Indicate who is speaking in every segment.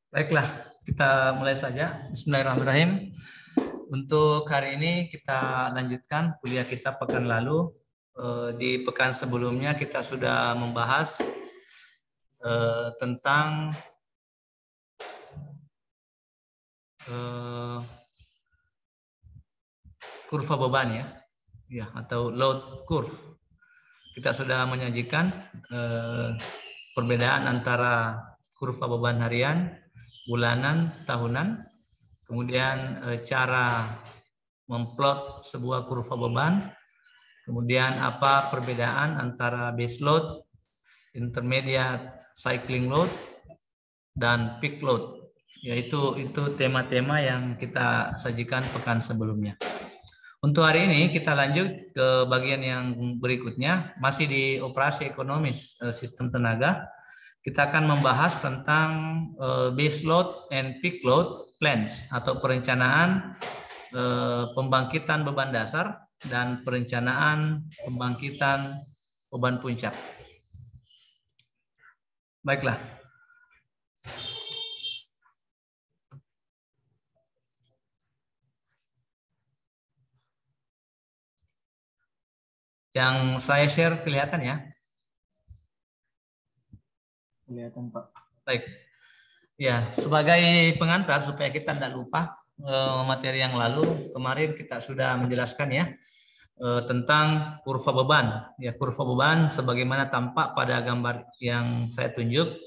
Speaker 1: Baiklah, kita mulai saja. Bismillahirrahmanirrahim. Untuk hari ini kita lanjutkan kuliah kita pekan lalu. Di pekan sebelumnya kita sudah membahas tentang kurva beban ya, atau load curve. Kita sudah menyajikan perbedaan antara kurva beban harian, bulanan, tahunan, kemudian cara memplot sebuah kurva beban, kemudian apa perbedaan antara base load, intermediate cycling load, dan peak load. Yaitu tema-tema yang kita sajikan pekan sebelumnya. Untuk hari ini kita lanjut ke bagian yang berikutnya, masih di operasi ekonomis sistem tenaga. Kita akan membahas tentang base load and peak load plans atau perencanaan pembangkitan beban dasar dan perencanaan pembangkitan beban puncak. Baiklah. Yang saya share kelihatan ya? Kelihatan, Pak. Baik. Ya, sebagai pengantar supaya kita tidak lupa materi yang lalu, kemarin kita sudah menjelaskan ya tentang kurva beban. Ya, kurva beban sebagaimana tampak pada gambar yang saya tunjuk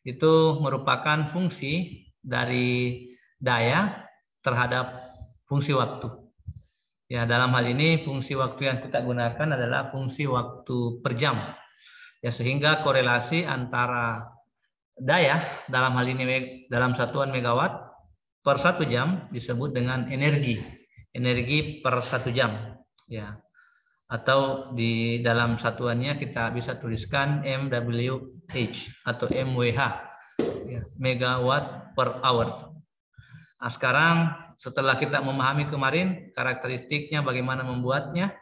Speaker 1: itu merupakan fungsi dari daya terhadap fungsi waktu. Ya, dalam hal ini fungsi waktu yang kita gunakan adalah fungsi waktu per jam. Ya, sehingga korelasi antara daya dalam hal ini dalam satuan megawatt per 1 jam disebut dengan energi per 1 jam ya, atau di dalam satuannya kita bisa tuliskan MWH atau MWH ya, megawatt per hour. Nah, sekarang setelah kita memahami kemarin karakteristiknya bagaimana membuatnya,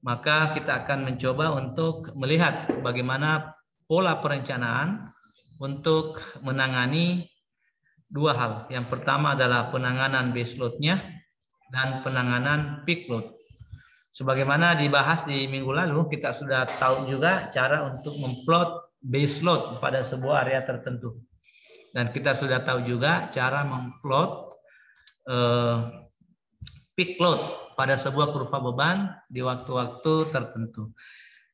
Speaker 1: maka kita akan mencoba untuk melihat bagaimana pola perencanaan untuk menangani dua hal. Yang pertama adalah penanganan base load-nya dan penanganan peak load. Sebagaimana dibahas di minggu lalu, kita sudah tahu juga cara untuk memplot base load pada sebuah area tertentu. Dan kita sudah tahu juga cara memplot peak load pada sebuah kurva beban di waktu-waktu tertentu.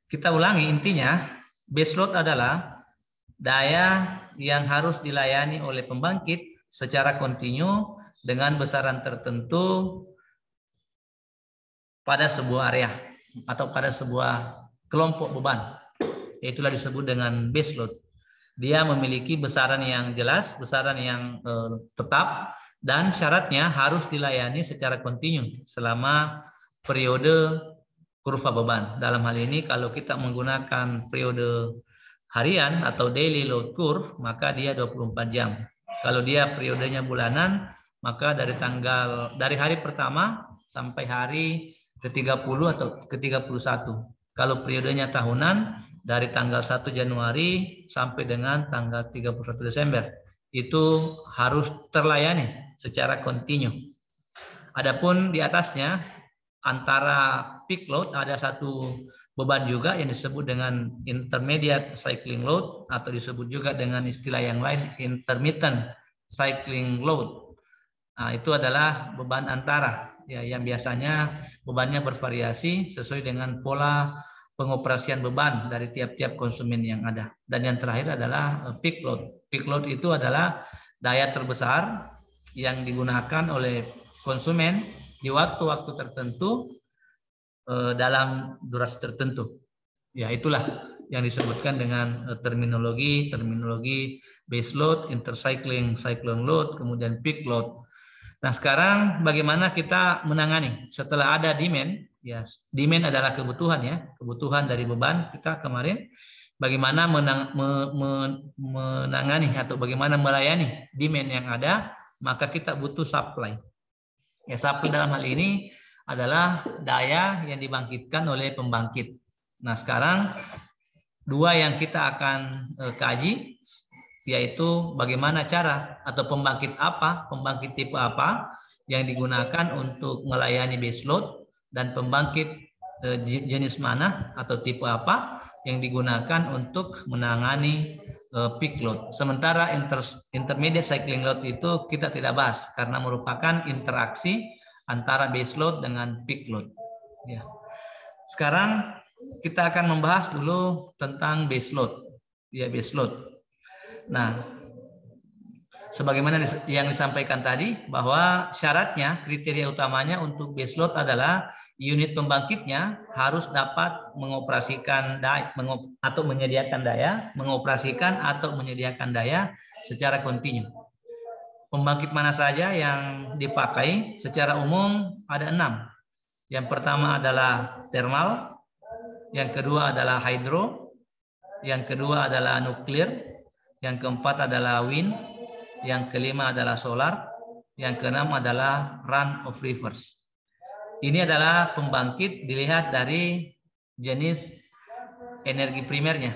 Speaker 1: Kita ulangi, intinya base load adalah daya yang harus dilayani oleh pembangkit secara kontinu dengan besaran tertentu pada sebuah area atau pada sebuah kelompok beban. Itulah disebut dengan base load. Dia memiliki besaran yang jelas, besaran yang tetap, dan syaratnya harus dilayani secara kontinu selama periode kurva beban. Dalam hal ini kalau kita menggunakan periode harian atau daily load curve, maka dia 24 jam. Kalau dia periodenya bulanan, maka dari hari pertama sampai hari ke-30 atau ke-31. Kalau periodenya tahunan, dari tanggal 1 Januari sampai dengan tanggal 31 Desember. Itu harus terlayani secara kontinu. Adapun di atasnya, antara peak load ada satu beban juga yang disebut dengan intermediate cycling load atau disebut juga dengan istilah yang lain intermittent cycling load. Nah, itu adalah beban antara ya, yang biasanya bebannya bervariasi sesuai dengan pola pengoperasian beban dari tiap-tiap konsumen yang ada. Dan yang terakhir adalah peak load. Peak load itu adalah daya terbesar yang digunakan oleh konsumen di waktu-waktu tertentu dalam durasi tertentu. Ya, itulah yang disebutkan dengan terminologi base load, intercycling cycling load, kemudian peak load. Nah, sekarang bagaimana kita menangani setelah ada demand? Ya, demand adalah kebutuhan ya, kebutuhan dari beban kita kemarin. Bagaimana menangani atau bagaimana melayani demand yang ada? Maka kita butuh supply. Ya, supply dalam hal ini adalah daya yang dibangkitkan oleh pembangkit. Nah, sekarang dua yang kita akan kaji, yaitu bagaimana cara atau pembangkit tipe apa yang digunakan untuk melayani base load, dan pembangkit jenis mana atau tipe apa yang digunakan untuk menangani peak load. Sementara intermediate cycling load itu kita tidak bahas karena merupakan interaksi antara base load dengan peak load. Ya. Sekarang kita akan membahas dulu tentang base load. Ya, base load. Nah, sebagaimana yang disampaikan tadi, bahwa syaratnya, kriteria utamanya untuk base load adalah unit pembangkitnya harus dapat mengoperasikan daya, atau menyediakan daya secara kontinu. Pembangkit mana saja yang dipakai? Secara umum ada 6. Yang pertama adalah thermal, yang kedua adalah hydro, yang kedua adalah nuklir, yang keempat adalah wind, yang kelima adalah solar, yang keenam adalah run of rivers. Ini adalah pembangkit dilihat dari jenis energi primernya.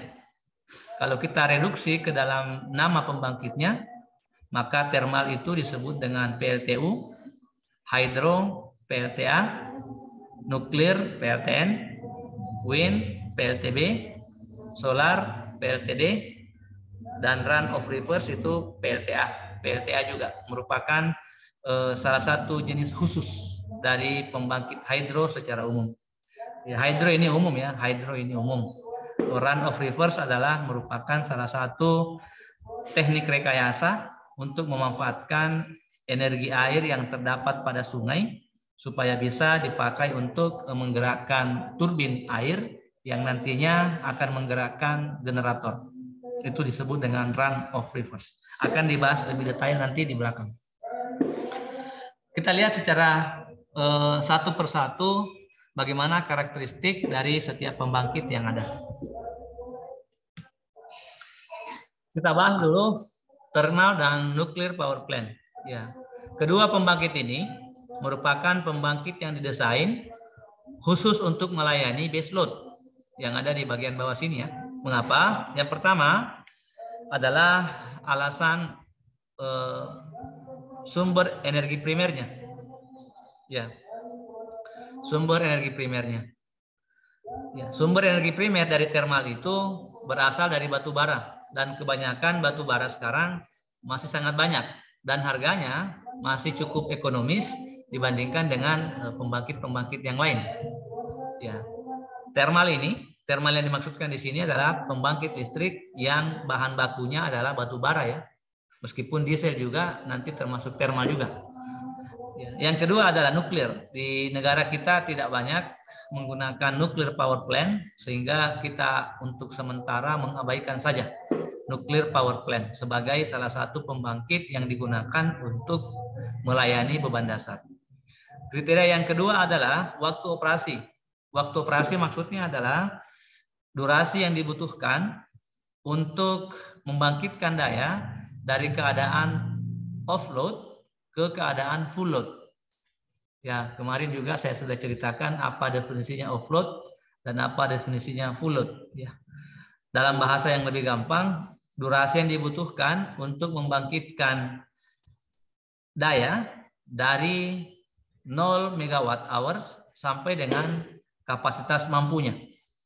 Speaker 1: Kalau kita reduksi ke dalam nama pembangkitnya, maka thermal itu disebut dengan PLTU, hydro PLTA, nuklir PLTN, wind PLTB, solar PLTD, dan run of rivers itu PLTA. PLTA juga merupakan salah satu jenis khusus dari pembangkit hydro secara umum. Ya, hydro ini umum ya, hydro ini umum. Run of rivers adalah merupakan salah satu teknik rekayasa untuk memanfaatkan energi air yang terdapat pada sungai supaya bisa dipakai untuk menggerakkan turbin air yang nantinya akan menggerakkan generator. Itu disebut dengan run of rivers. Akan dibahas lebih detail nanti di belakang. Kita lihat secara satu persatu bagaimana karakteristik dari setiap pembangkit yang ada. Kita bahas dulu thermal dan nuclear power plant. Ya. Kedua pembangkit ini merupakan pembangkit yang didesain khusus untuk melayani base load yang ada di bagian bawah sini ya. Mengapa? Yang pertama adalah alasan sumber energi primernya. Ya. Sumber energi primernya. Ya, sumber energi primer dari thermal itu berasal dari batu bara, dan kebanyakan batu bara sekarang masih sangat banyak dan harganya masih cukup ekonomis dibandingkan dengan pembangkit-pembangkit yang lain. Ya. Thermal yang dimaksudkan di sini adalah pembangkit listrik yang bahan bakunya adalah batu bara ya. Meskipun diesel juga nanti termasuk thermal juga. Yang kedua adalah nuklir. Di negara kita tidak banyak menggunakan nuclear power plant, sehingga kita untuk sementara mengabaikan saja nuclear power plant sebagai salah satu pembangkit yang digunakan untuk melayani beban dasar. Kriteria yang kedua adalah waktu operasi. Waktu operasi maksudnya adalah durasi yang dibutuhkan untuk membangkitkan daya dari keadaan offload ke keadaan full load. Ya, kemarin juga saya sudah ceritakan apa definisinya offload dan apa definisinya full load. Ya. Dalam bahasa yang lebih gampang, durasi yang dibutuhkan untuk membangkitkan daya dari 0 megawatt hours sampai dengan kapasitas mampunya.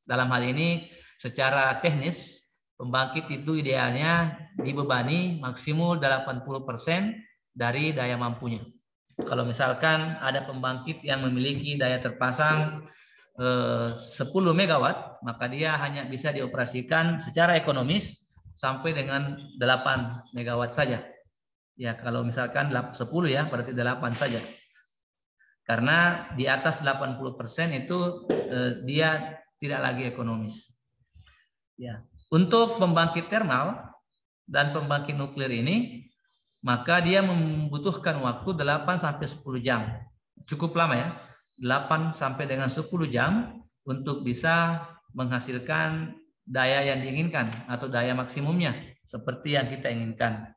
Speaker 1: Dalam hal ini, secara teknis, pembangkit itu idealnya dibebani maksimum 80% dari daya mampunya. Kalau misalkan ada pembangkit yang memiliki daya terpasang 10 megawatt, maka dia hanya bisa dioperasikan secara ekonomis sampai dengan 8 megawatt saja. Ya, kalau misalkan 10 ya, berarti 8 saja. Karena di atas 80% itu dia tidak lagi ekonomis. Ya. Untuk pembangkit thermal dan pembangkit nuklir ini, maka dia membutuhkan waktu 8 sampai 10 jam. Cukup lama ya. 8 sampai dengan 10 jam untuk bisa menghasilkan daya yang diinginkan atau daya maksimumnya seperti yang kita inginkan.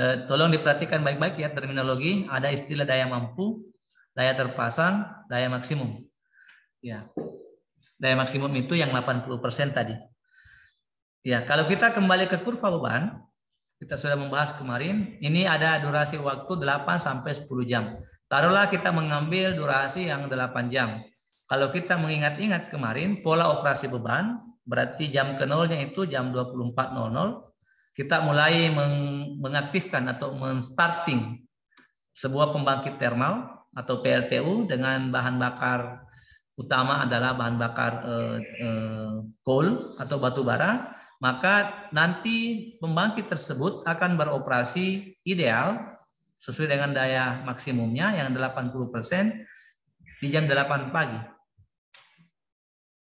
Speaker 1: Tolong diperhatikan baik-baik ya terminologi. Ada istilah daya mampu, daya terpasang, daya maksimum. Ya. Daya maksimum itu yang 80% tadi. Ya, kalau kita kembali ke kurva beban, kita sudah membahas kemarin, ini ada durasi waktu 8 sampai 10 jam. Taruhlah kita mengambil durasi yang 8 jam. Kalau kita mengingat-ingat kemarin, pola operasi beban, berarti jam ke nolnya itu jam 24.00, kita mulai mengaktifkan atau men-starting sebuah pembangkit termal atau PLTU dengan bahan bakar utama adalah bahan bakar coal atau batu bara, maka nanti pembangkit tersebut akan beroperasi ideal sesuai dengan daya maksimumnya yang 80% di jam 8 pagi.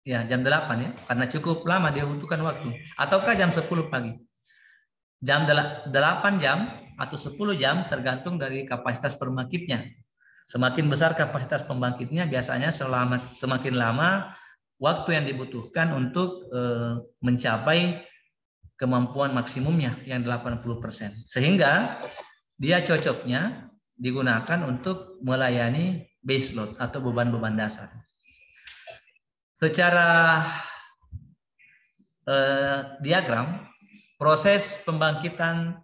Speaker 1: Ya, jam 8 ya, karena cukup lama dia butuhkan waktu. Ataukah jam 10 pagi. Jam 8 jam atau 10 jam tergantung dari kapasitas pembangkitnya. Semakin besar kapasitas pembangkitnya, biasanya semakin lama waktu yang dibutuhkan untuk mencapai kemampuan maksimumnya yang 80%. Sehingga dia cocoknya digunakan untuk melayani base load atau beban-beban dasar. Secara diagram, proses pembangkitan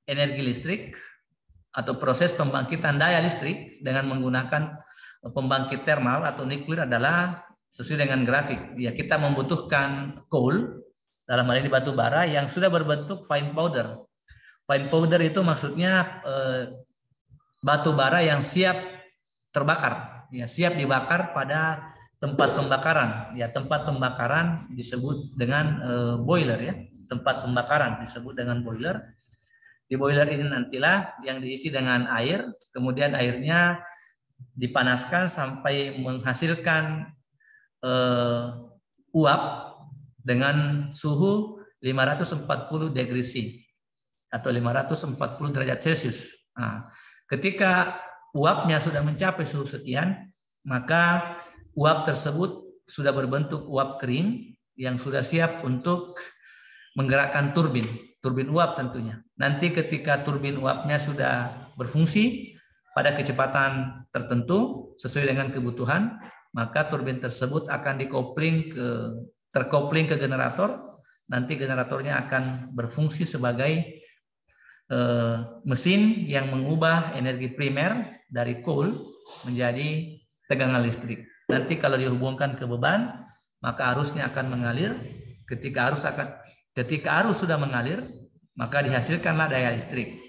Speaker 1: energi listrik atau proses pembangkitan daya listrik dengan menggunakan pembangkit termal atau nuklir adalah sesuai dengan grafik. Ya, kita membutuhkan coal, dalam hal ini batu bara yang sudah berbentuk fine powder. Fine powder itu maksudnya batu bara yang siap terbakar, ya, siap dibakar pada tempat pembakaran. Ya, tempat pembakaran disebut dengan boiler ya. Tempat pembakaran disebut dengan boiler. Di boiler ini nantilah yang diisi dengan air, kemudian airnya dipanaskan sampai menghasilkan uap dengan suhu 540 degree C atau 540 derajat Celcius. Nah, ketika uapnya sudah mencapai suhu sekian, maka uap tersebut sudah berbentuk uap kering yang sudah siap untuk menggerakkan turbin uap tentunya. Nanti ketika turbin uapnya sudah berfungsi pada kecepatan tertentu sesuai dengan kebutuhan, maka turbin tersebut akan terkopling ke generator. Nanti generatornya akan berfungsi sebagai mesin yang mengubah energi primer dari coal menjadi tegangan listrik. Nanti kalau dihubungkan ke beban, maka arusnya akan mengalir. Ketika arus sudah mengalir, maka dihasilkanlah daya listrik.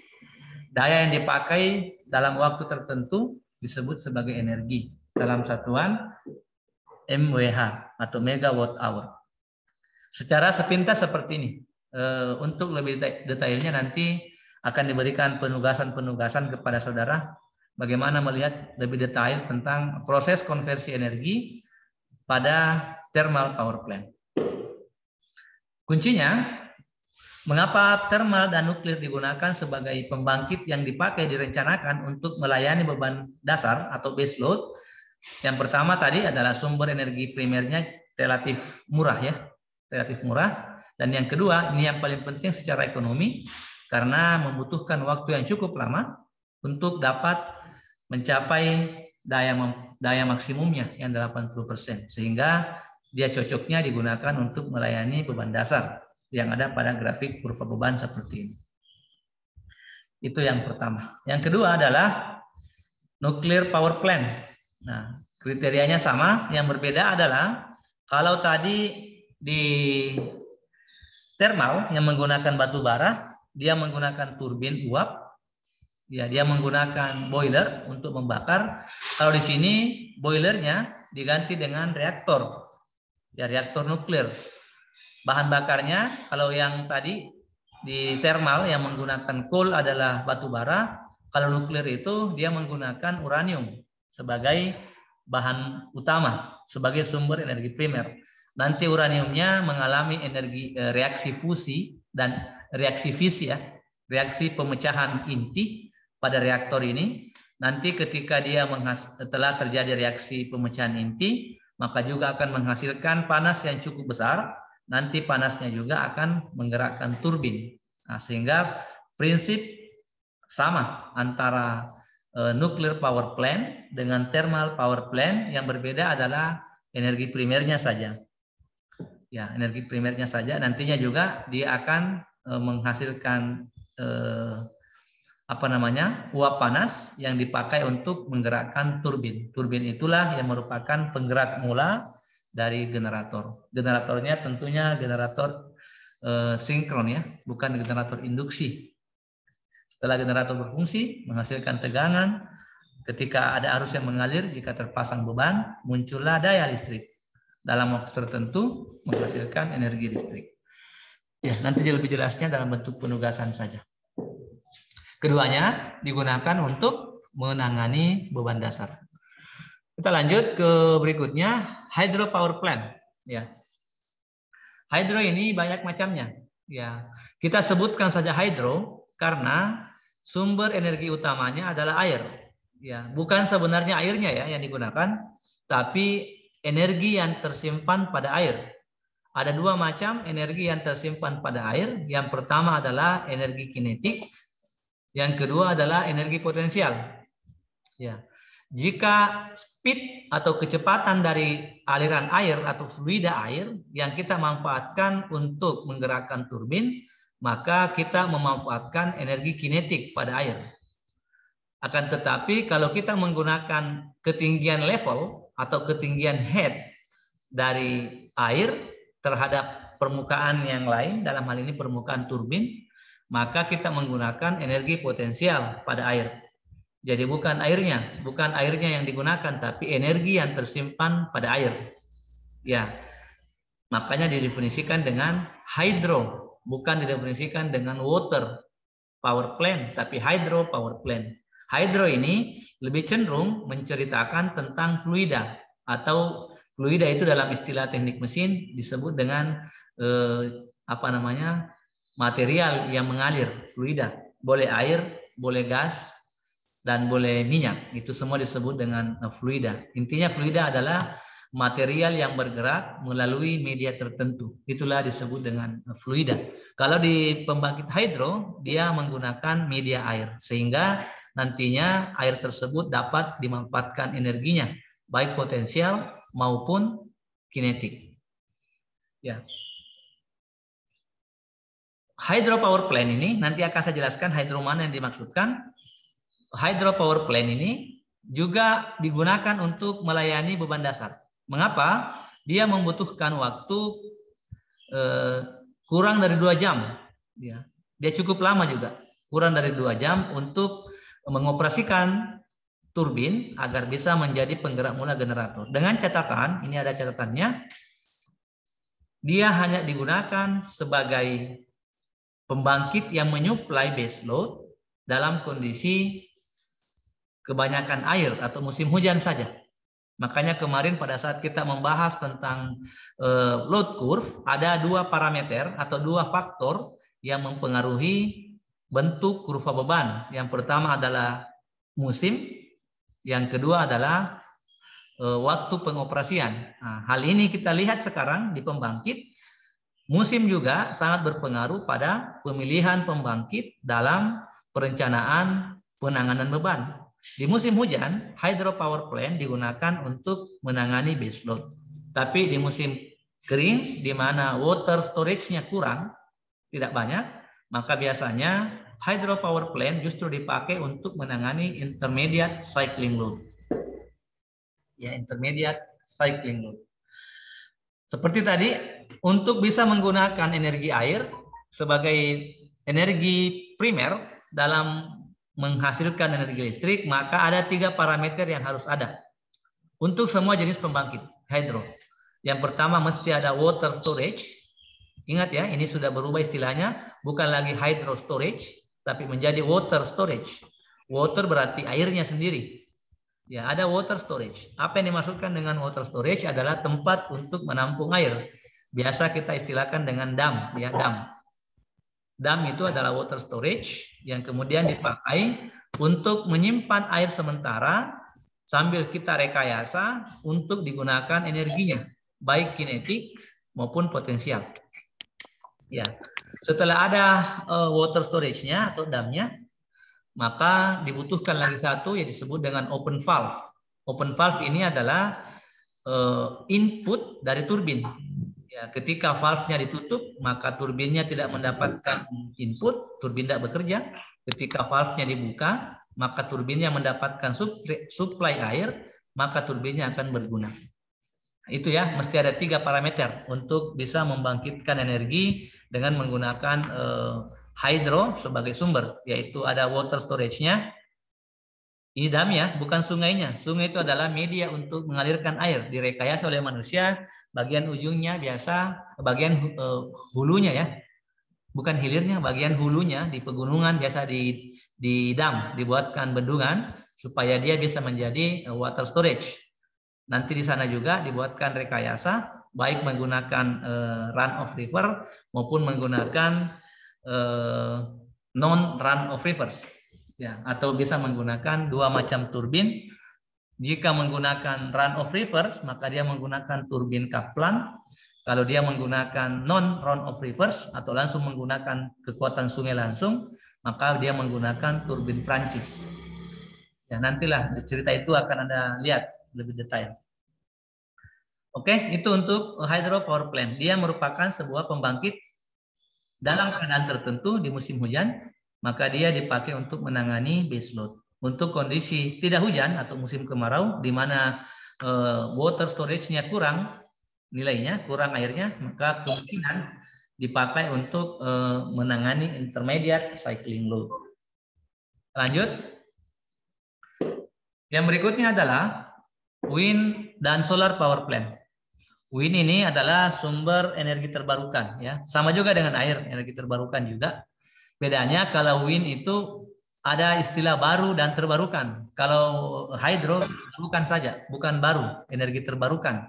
Speaker 1: Daya yang dipakai dalam waktu tertentu disebut sebagai energi dalam satuan MWH atau megawatt hour. Secara sepintas seperti ini. Untuk lebih detailnya nanti akan diberikan penugasan-penugasan kepada saudara bagaimana melihat lebih detail tentang proses konversi energi pada thermal power plant. Kuncinya, mengapa thermal dan nuklir digunakan sebagai pembangkit yang dipakai direncanakan untuk melayani beban dasar atau base load? Yang pertama tadi adalah sumber energi primernya relatif murah ya, relatif murah. Dan yang kedua, ini yang paling penting secara ekonomi, karena membutuhkan waktu yang cukup lama untuk dapat mencapai daya maksimumnya yang 80%. Sehingga dia cocoknya digunakan untuk melayani beban dasar yang ada pada grafik kurva beban seperti ini. Itu yang pertama. Yang kedua adalah nuclear power plant. Nah, kriterianya sama, yang berbeda adalah kalau tadi di thermal yang menggunakan batu bara, dia menggunakan turbin uap, ya, dia menggunakan boiler untuk membakar. Kalau di sini boilernya diganti dengan reaktor, ya, reaktor nuklir. Bahan bakarnya kalau yang tadi di thermal yang menggunakan coal adalah batu bara, kalau nuklir itu dia menggunakan uranium sebagai bahan utama, sebagai sumber energi primer. Nanti uraniumnya mengalami reaksi fusi dan reaksi fisi ya, reaksi pemecahan inti pada reaktor ini. Nanti ketika dia telah terjadi reaksi pemecahan inti, maka juga akan menghasilkan panas yang cukup besar. Nanti panasnya juga akan menggerakkan turbin. Nah, sehingga prinsip sama antara nuclear power plant dengan thermal power plant. Yang berbeda adalah energi primernya saja. Ya, energi primernya saja. Nantinya juga dia akan menghasilkan uap panas yang dipakai untuk menggerakkan turbin. Turbin itulah yang merupakan penggerak mula dari generator. Generatornya tentunya generator sinkron ya, bukan generator induksi. Setelah generator berfungsi, menghasilkan tegangan, ketika ada arus yang mengalir, jika terpasang beban, muncullah daya listrik. Dalam waktu tertentu, menghasilkan energi listrik. Ya, nanti lebih jelasnya dalam bentuk penugasan saja. Keduanya digunakan untuk menangani beban dasar. Kita lanjut ke berikutnya, hydropower plant. Ya, hydro ini banyak macamnya. Ya, kita sebutkan saja hydro karena sumber energi utamanya adalah air. Ya, bukan sebenarnya airnya ya yang digunakan, tapi energi yang tersimpan pada air. Ada dua macam energi yang tersimpan pada air. Yang pertama adalah energi kinetik, yang kedua adalah energi potensial. Ya, jika speed atau kecepatan dari aliran air atau fluida air yang kita manfaatkan untuk menggerakkan turbin, maka kita memanfaatkan energi kinetik pada air. Akan tetapi kalau kita menggunakan ketinggian level atau ketinggian head dari air terhadap permukaan yang lain, dalam hal ini permukaan turbin, maka kita menggunakan energi potensial pada air. Jadi bukan airnya yang digunakan, tapi energi yang tersimpan pada air. Ya, makanya didefinisikan dengan hydro, bukan didefinisikan dengan water power plant, tapi hydro power plant. Hydro ini lebih cenderung menceritakan tentang fluida, atau fluida itu dalam istilah teknik mesin disebut dengan material yang mengalir, fluida. Boleh air, boleh gas, dan boleh minyak. Itu semua disebut dengan fluida. Intinya fluida adalah material yang bergerak melalui media tertentu. Itulah disebut dengan fluida. Kalau di pembangkit hidro, dia menggunakan media air. Sehingga nantinya air tersebut dapat dimanfaatkan energinya, baik potensial maupun kinetik. Ya. Hydropower plant ini, nanti akan saya jelaskan hydro mana yang dimaksudkan. Hydropower plant ini juga digunakan untuk melayani beban dasar. Mengapa? Dia membutuhkan waktu kurang dari 2 jam. Dia cukup lama juga, kurang dari 2 jam untuk mengoperasikan turbin agar bisa menjadi penggerak mula generator. Dengan catatan, ini ada catatannya, dia hanya digunakan sebagai pembangkit yang menyuplai base load dalam kondisi kebanyakan air atau musim hujan saja. Makanya kemarin pada saat kita membahas tentang load curve, ada 2 parameter atau 2 faktor yang mempengaruhi bentuk kurva beban. Yang pertama adalah musim, yang kedua adalah waktu pengoperasian. Nah, hal ini kita lihat sekarang di pembangkit. Musim juga sangat berpengaruh pada pemilihan pembangkit dalam perencanaan penanganan beban. Di musim hujan, hydropower plant digunakan untuk menangani base load. Tapi di musim kering, di mana water storage-nya kurang, tidak banyak, maka biasanya hydropower plant justru dipakai untuk menangani intermediate cycling load. Ya, intermediate cycling load. Seperti tadi, untuk bisa menggunakan energi air sebagai energi primer dalam menghasilkan energi listrik, maka ada 3 parameter yang harus ada untuk semua jenis pembangkit hidro. Yang pertama, mesti ada water storage. Ingat ya, ini sudah berubah istilahnya, bukan lagi hydro storage, tapi menjadi water storage. Water berarti airnya sendiri. Ya, ada water storage. Apa yang dimaksudkan dengan water storage adalah tempat untuk menampung air. Biasa kita istilahkan dengan dam, ya, dam. Dam itu adalah water storage yang kemudian dipakai untuk menyimpan air sementara sambil kita rekayasa untuk digunakan energinya, baik kinetik maupun potensial. Ya, setelah ada water storage-nya atau damnya, maka dibutuhkan lagi satu yang disebut dengan open valve. Open valve ini adalah input dari turbin. Ya, ketika valve-nya ditutup, maka turbinnya tidak mendapatkan input, turbin tidak bekerja. Ketika valve-nya dibuka, maka turbinnya mendapatkan supply air, maka turbinnya akan berguna. Itu ya, mesti ada 3 parameter untuk bisa membangkitkan energi dengan menggunakan hydro sebagai sumber, yaitu ada water storage-nya. Ini dam ya, bukan sungainya. Sungai itu adalah media untuk mengalirkan air, direkayasa oleh manusia. Bagian ujungnya biasa, bagian hulunya ya, bukan hilirnya, bagian hulunya di pegunungan biasa di dam, dibuatkan bendungan supaya dia bisa menjadi water storage. Nanti di sana juga dibuatkan rekayasa, baik menggunakan run of river maupun menggunakan non run of rivers. Ya, atau bisa menggunakan 2 macam turbin. Jika menggunakan run of rivers, maka dia menggunakan turbin Kaplan. Kalau dia menggunakan non run of rivers atau langsung menggunakan kekuatan sungai langsung, maka dia menggunakan turbin Prancis. Ya, nantilah cerita itu akan Anda lihat lebih detail. Oke, itu untuk hydro power plant. Dia merupakan sebuah pembangkit dalam keadaan tertentu di musim hujan, maka dia dipakai untuk menangani base load. Untuk kondisi tidak hujan atau musim kemarau, di mana water storage-nya kurang, nilainya kurang airnya, maka kemungkinan dipakai untuk menangani intermediate cycling load. Lanjut. Yang berikutnya adalah wind dan solar power plant. Wind ini adalah sumber energi terbarukan, ya. Sama juga dengan air, energi terbarukan juga. Bedanya kalau wind itu ada istilah baru dan terbarukan. Kalau hydro bukan saja, bukan baru, energi terbarukan.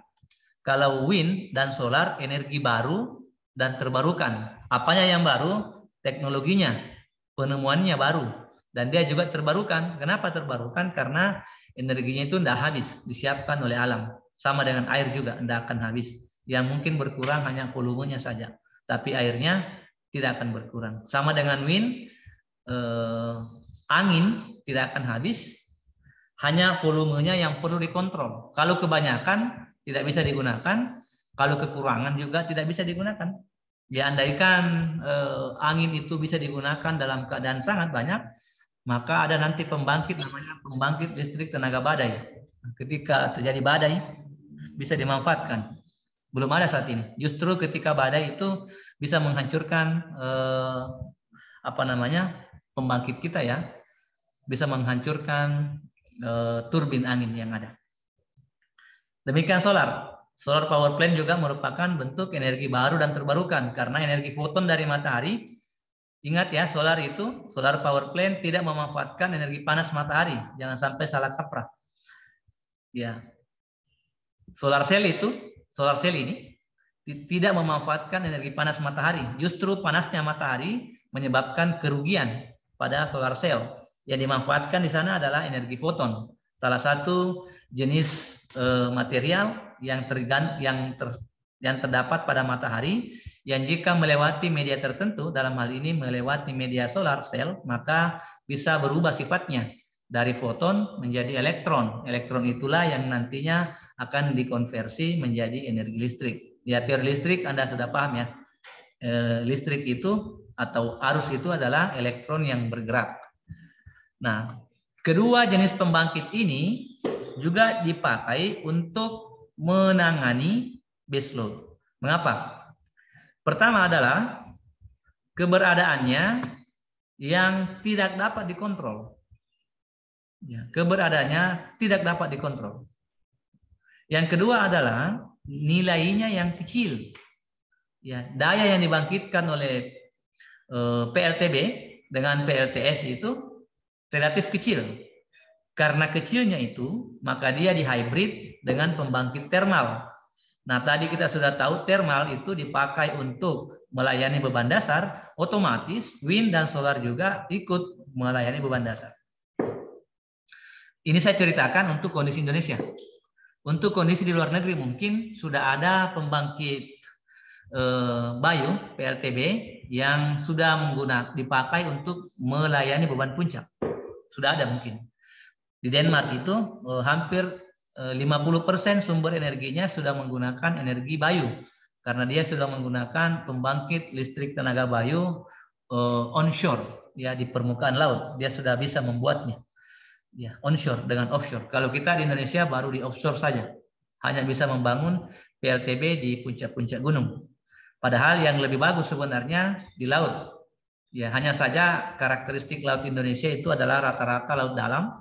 Speaker 1: Kalau wind dan solar energi baru dan terbarukan. Apanya yang baru? Teknologinya, penemuannya baru, dan dia juga terbarukan. Kenapa terbarukan? Karena energinya itu tidak habis, disiapkan oleh alam. Sama dengan air juga, tidak akan habis. Yang mungkin berkurang hanya volumenya saja, tapi airnya tidak akan berkurang. Sama dengan wind, angin tidak akan habis, hanya volumenya yang perlu dikontrol. Kalau kebanyakan tidak bisa digunakan, kalau kekurangan juga tidak bisa digunakan. Ya, andaikan angin itu bisa digunakan dalam keadaan sangat banyak, maka ada nanti pembangkit namanya pembangkit listrik tenaga badai. Ketika terjadi badai, bisa dimanfaatkan. Belum ada saat ini. Justru ketika badai itu bisa menghancurkan pembangkit kita ya, bisa menghancurkan turbin angin yang ada. Demikian solar. Solar power plant juga merupakan bentuk energi baru dan terbarukan karena energi foton dari matahari. Ingat ya, solar power plant tidak memanfaatkan energi panas matahari. Jangan sampai salah kaprah. Ya. Solar cell ini tidak memanfaatkan energi panas matahari. Justru panasnya matahari menyebabkan kerugian pada solar cell. Yang dimanfaatkan di sana adalah energi foton. Salah satu jenis material yang terdapat pada matahari, yang jika melewati media tertentu, dalam hal ini melewati media solar cell, maka bisa berubah sifatnya dari foton menjadi elektron. Elektron itulah yang nantinya akan dikonversi menjadi energi listrik. Ya, teori listrik Anda sudah paham ya. Listrik itu atau arus itu adalah elektron yang bergerak. Nah, kedua jenis pembangkit ini juga dipakai untuk menangani base load. Mengapa? Pertama adalah keberadaannya yang tidak dapat dikontrol. Ya, keberadaannya tidak dapat dikontrol. Yang kedua adalah nilainya yang kecil. Ya, daya yang dibangkitkan oleh PLTB dengan PLTS itu relatif kecil. Karena kecilnya itu, maka dia dihybrid dengan pembangkit termal. Nah, tadi kita sudah tahu termal itu dipakai untuk melayani beban dasar, otomatis wind dan solar juga ikut melayani beban dasar. Ini saya ceritakan untuk kondisi Indonesia. Untuk kondisi di luar negeri mungkin sudah ada pembangkit Bayu PLTB yang sudah dipakai untuk melayani beban puncak. Sudah ada mungkin. Di Denmark itu hampir 50% sumber energinya sudah menggunakan energi bayu, karena dia sudah menggunakan pembangkit listrik tenaga bayu onshore, ya, di permukaan laut. Dia sudah bisa membuatnya, ya, onshore dengan offshore. Kalau kita di Indonesia baru di offshore saja, hanya bisa membangun PLTB di puncak-puncak gunung. Padahal yang lebih bagus sebenarnya di laut. Ya, hanya saja karakteristik laut Indonesia itu adalah rata-rata laut dalam,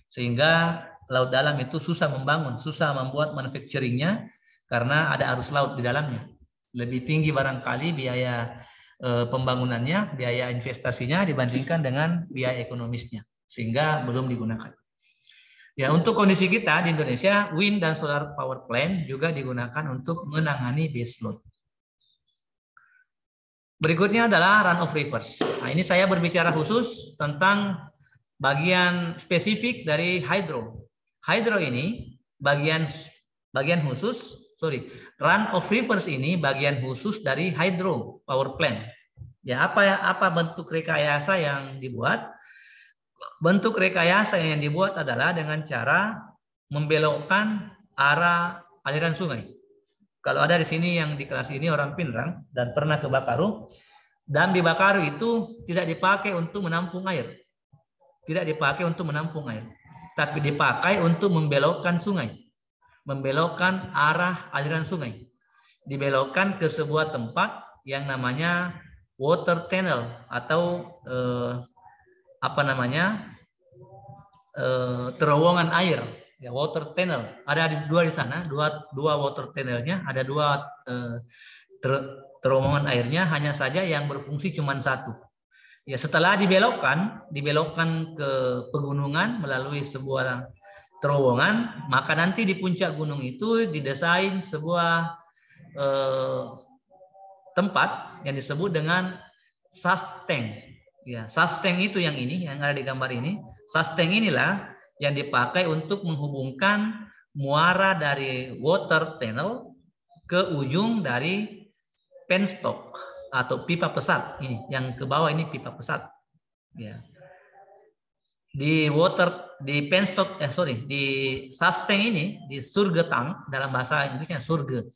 Speaker 1: sehingga laut dalam itu susah membangun, susah membuat manufacturingnya karena ada arus laut di dalamnya. Lebih tinggi barangkali biaya pembangunannya, biaya investasinya dibandingkan dengan biaya ekonomisnya, sehingga belum digunakan. Ya, untuk kondisi kita di Indonesia, wind dan solar power plant juga digunakan untuk menangani base load. Berikutnya adalah run of rivers. Nah, ini saya berbicara khusus tentang bagian spesifik dari hydro. Hydro ini bagian khusus, run of rivers ini bagian khusus dari hydro power plant. Ya, apa bentuk rekayasa yang dibuat? Bentuk rekayasa yang dibuat adalah dengan cara membelokkan arah aliran sungai. Kalau ada di sini yang di kelas ini orang Pinrang dan pernah ke Bakaru, dam di Bakaru itu tidak dipakai untuk menampung air. Tidak dipakai untuk menampung air, tapi dipakai untuk membelokkan sungai. Membelokkan arah aliran sungai. Dibelokkan ke sebuah tempat yang namanya water tunnel atau terowongan air. Ya, water tunnel ada dua di sana, dua water tunnelnya, ada dua terowongan airnya, hanya saja yang berfungsi cuma satu. Ya, setelah dibelokkan ke pegunungan melalui sebuah terowongan, maka nanti di puncak gunung itu didesain sebuah tempat yang disebut dengan sustained. Ya, sustained itu yang ini, yang ada di gambar ini. Sustained inilah yang dipakai untuk menghubungkan muara dari water tunnel ke ujung dari penstock atau pipa pesat. Ini yang ke bawah ini pipa pesat. Ya. Di penstock, di sustained ini, di surge tank dalam bahasa Inggrisnya surge,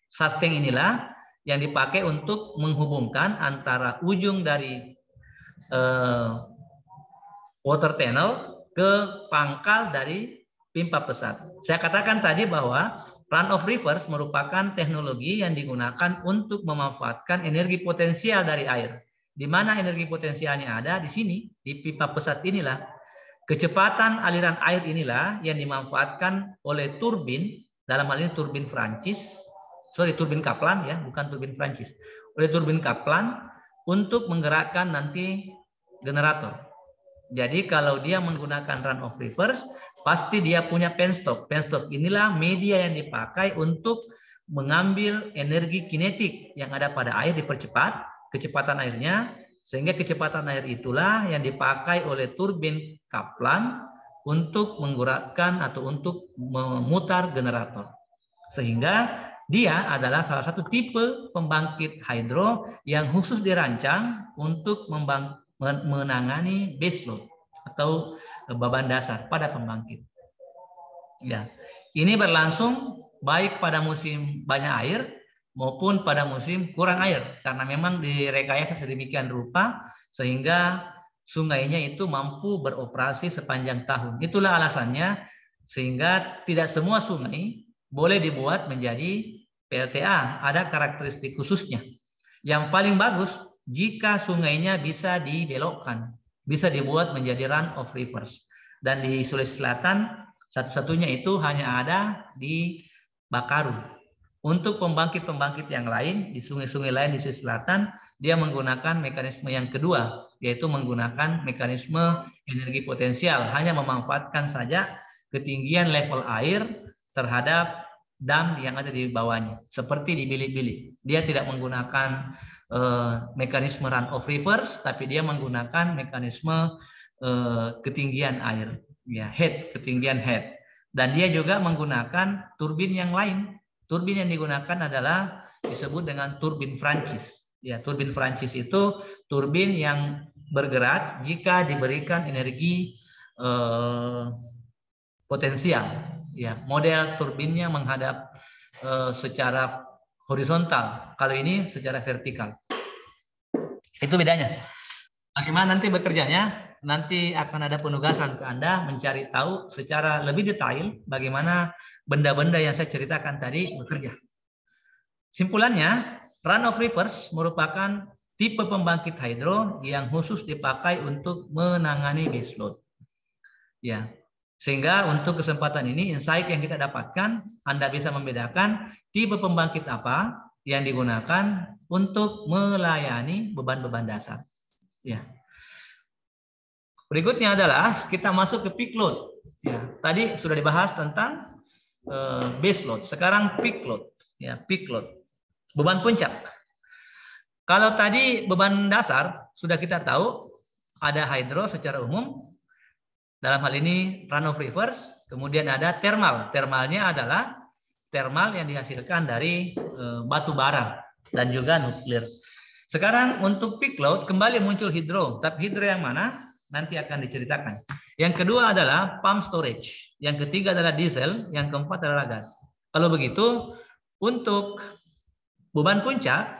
Speaker 1: sustained inilah yang dipakai untuk menghubungkan antara ujung dari water tunnel ke pangkal dari pipa pesat. Saya katakan tadi bahwa run of rivers merupakan teknologi yang digunakan untuk memanfaatkan energi potensial dari air. Di mana energi potensialnya ada? Di sini, di pipa pesat inilah. Kecepatan aliran air inilah yang dimanfaatkan oleh turbin, dalam hal ini turbin Kaplan, ya, bukan turbin Prancis. Oleh turbin Kaplan untuk menggerakkan nanti generator. Jadi kalau dia menggunakan run of rivers, pasti dia punya penstock. Penstock inilah media yang dipakai untuk mengambil energi kinetik yang ada pada air, dipercepat kecepatan airnya, sehingga kecepatan air itulah yang dipakai oleh turbin Kaplan untuk menggerakkan atau untuk memutar generator. Sehingga dia adalah salah satu tipe pembangkit hidro yang khusus dirancang untuk menangani base load atau beban dasar pada pembangkit. Ya, ini berlangsung baik pada musim banyak air maupun pada musim kurang air, karena memang direkayasa sedemikian rupa sehingga sungainya itu mampu beroperasi sepanjang tahun. Itulah alasannya sehingga tidak semua sungai boleh dibuat menjadi PLTA, ada karakteristik khususnya. Yang paling bagus jika sungainya bisa dibelokkan, bisa dibuat menjadi run of rivers. Dan di Sulawesi Selatan satu-satunya itu hanya ada di Bakaru. Untuk pembangkit-pembangkit yang lain di sungai-sungai lain di Sulawesi Selatan, dia menggunakan mekanisme yang kedua, yaitu menggunakan mekanisme energi potensial, hanya memanfaatkan saja ketinggian level air terhadap dam yang ada di bawahnya, seperti di bilik-bilik. Dia tidak menggunakan mekanisme run of rivers, tapi dia menggunakan mekanisme ketinggian air, ya, ketinggian head. Dan dia juga menggunakan turbin yang lain. Turbin yang digunakan adalah disebut dengan turbin Prancis. Ya, turbin Prancis itu turbin yang bergerak jika diberikan energi potensial. Ya, model turbinnya menghadap secara horizontal. Kalau ini secara vertikal. Itu bedanya. Bagaimana nanti bekerjanya? Nanti akan ada penugasan ke Anda mencari tahu secara lebih detail bagaimana benda-benda yang saya ceritakan tadi bekerja. Simpulannya, runoff reverse merupakan tipe pembangkit hidro yang khusus dipakai untuk menangani base load. Ya, sehingga untuk kesempatan ini insight yang kita dapatkan, Anda bisa membedakan tipe pembangkit apa yang digunakan untuk melayani beban-beban dasar. Ya. Berikutnya adalah kita masuk ke peak load. Ya, tadi sudah dibahas tentang base load. Sekarang peak load. Ya, peak load. Beban puncak. Kalau tadi beban dasar sudah kita tahu ada hydro secara umum. Dalam hal ini runoff reverse. Kemudian ada thermal. Thermalnya adalah thermal yang dihasilkan dari batu bara dan juga nuklir. Sekarang untuk peak load kembali muncul hidro, tapi hidro yang mana nanti akan diceritakan. Yang kedua adalah pump storage, yang ketiga adalah diesel, yang keempat adalah gas. Kalau begitu, untuk beban puncak,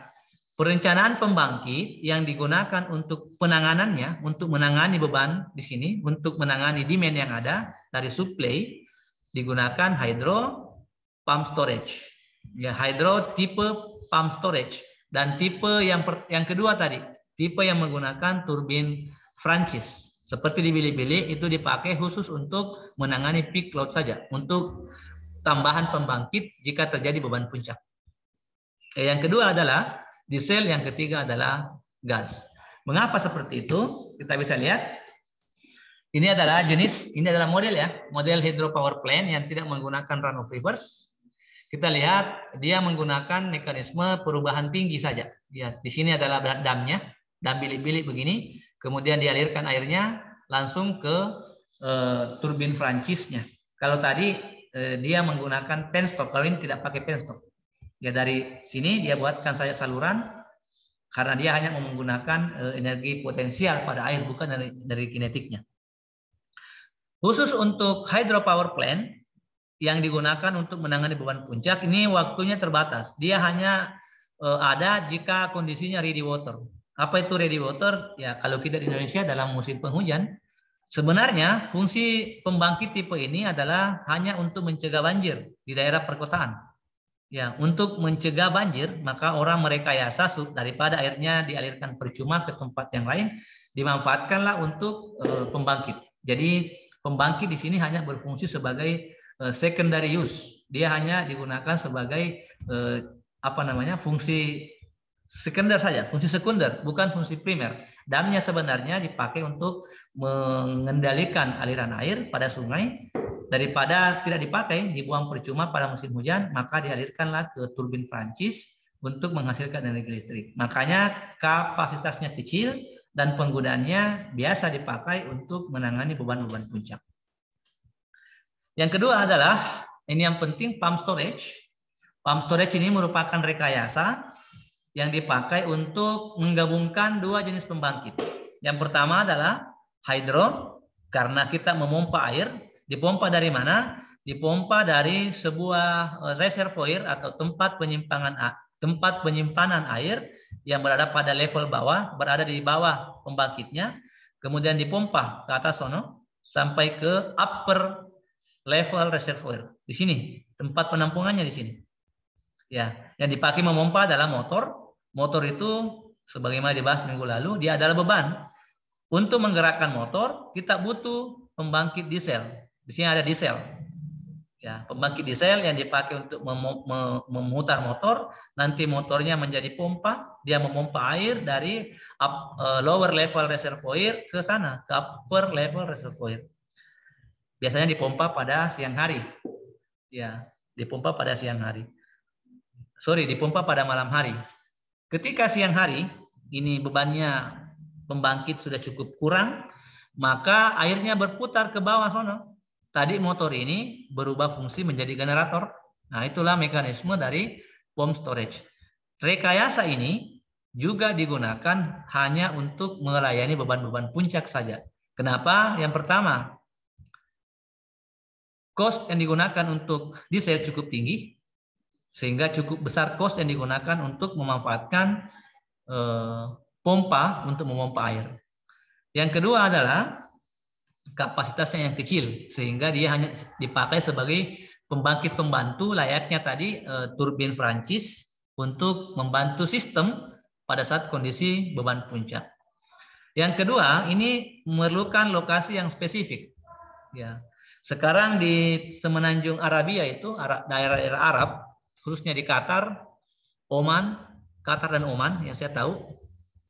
Speaker 1: perencanaan pembangkit yang digunakan untuk penanganannya, untuk menangani beban di sini, untuk menangani demand yang ada dari supply, digunakan hydro pump storage. Ya, hydro tipe pump storage. Dan tipe yang kedua tadi, tipe yang menggunakan turbin Francis. Seperti di bilik-bilik itu dipakai khusus untuk menangani peak load saja, untuk tambahan pembangkit jika terjadi beban puncak. Yang kedua adalah diesel, yang ketiga adalah gas. Mengapa seperti itu? Kita bisa lihat. Ini adalah model ya, model hydropower plant yang tidak menggunakan runoff reverse. Kita lihat dia menggunakan mekanisme perubahan tinggi saja. Ya, di sini adalah damnya, dam bilik-bilik begini. Kemudian dialirkan airnya langsung ke turbin Francisnya. Kalau tadi dia menggunakan penstock, kalau ini tidak pakai penstock. Ya, dari sini dia buatkan saja saluran karena dia hanya menggunakan energi potensial pada air, bukan dari kinetiknya. Khusus untuk hydropower plant yang digunakan untuk menangani beban puncak ini waktunya terbatas. Dia hanya ada jika kondisinya ready water. Apa itu ready water? Ya, kalau kita di Indonesia dalam musim penghujan, sebenarnya fungsi pembangkit tipe ini adalah hanya untuk mencegah banjir di daerah perkotaan. Ya, untuk mencegah banjir, maka orang merekayasa daripada airnya dialirkan percuma ke tempat yang lain, dimanfaatkanlah untuk pembangkit. Jadi pembangkit di sini hanya berfungsi sebagai secondary use. Dia hanya digunakan sebagai fungsi sekunder saja, fungsi sekunder, bukan fungsi primer. Damnya sebenarnya dipakai untuk mengendalikan aliran air pada sungai. Daripada tidak dipakai, dibuang percuma pada musim hujan, maka dialirkanlah ke turbin Francis untuk menghasilkan energi listrik. Makanya kapasitasnya kecil dan penggunaannya biasa dipakai untuk menangani beban-beban puncak. Yang kedua adalah, ini yang penting, pump storage. Pump storage ini merupakan rekayasa yang dipakai untuk menggabungkan dua jenis pembangkit. Yang pertama adalah hydro, karena kita memompa air. Dipompa dari mana? Dipompa dari sebuah reservoir atau tempat penyimpanan air yang berada pada level bawah, berada di bawah pembangkitnya. Kemudian dipompa ke atas sono sampai ke upper level reservoir. Di sini tempat penampungannya di sini. Ya, yang dipakai memompa adalah motor. Motor itu sebagaimana dibahas minggu lalu, dia adalah beban. Untuk menggerakkan motor, kita butuh pembangkit diesel. Di sini ada diesel. Ya, pembangkit diesel yang dipakai untuk memutar motor, nanti motornya menjadi pompa, dia memompa air dari lower level reservoir ke sana, ke upper level reservoir. Biasanya dipompa pada siang hari. Ya, dipompa pada siang hari. Dipompa pada malam hari. Ketika siang hari, ini bebannya pembangkit sudah cukup kurang, maka airnya berputar ke bawah sono. Tadi motor ini berubah fungsi menjadi generator. Nah, itulah mekanisme dari pump storage. Rekayasa ini juga digunakan hanya untuk melayani beban-beban puncak saja. Kenapa? Yang pertama, cost yang digunakan untuk diesel cukup tinggi, sehingga cukup besar cost yang digunakan untuk memanfaatkan pompa untuk memompa air. Yang kedua adalah kapasitasnya yang kecil, sehingga dia hanya dipakai sebagai pembangkit pembantu layaknya tadi turbin Prancis untuk membantu sistem pada saat kondisi beban puncak. Yang kedua, ini memerlukan lokasi yang spesifik. Ya, sekarang di semenanjung Arabia itu daerah-daerah Arab, khususnya di Qatar, Oman, Qatar dan Oman yang saya tahu,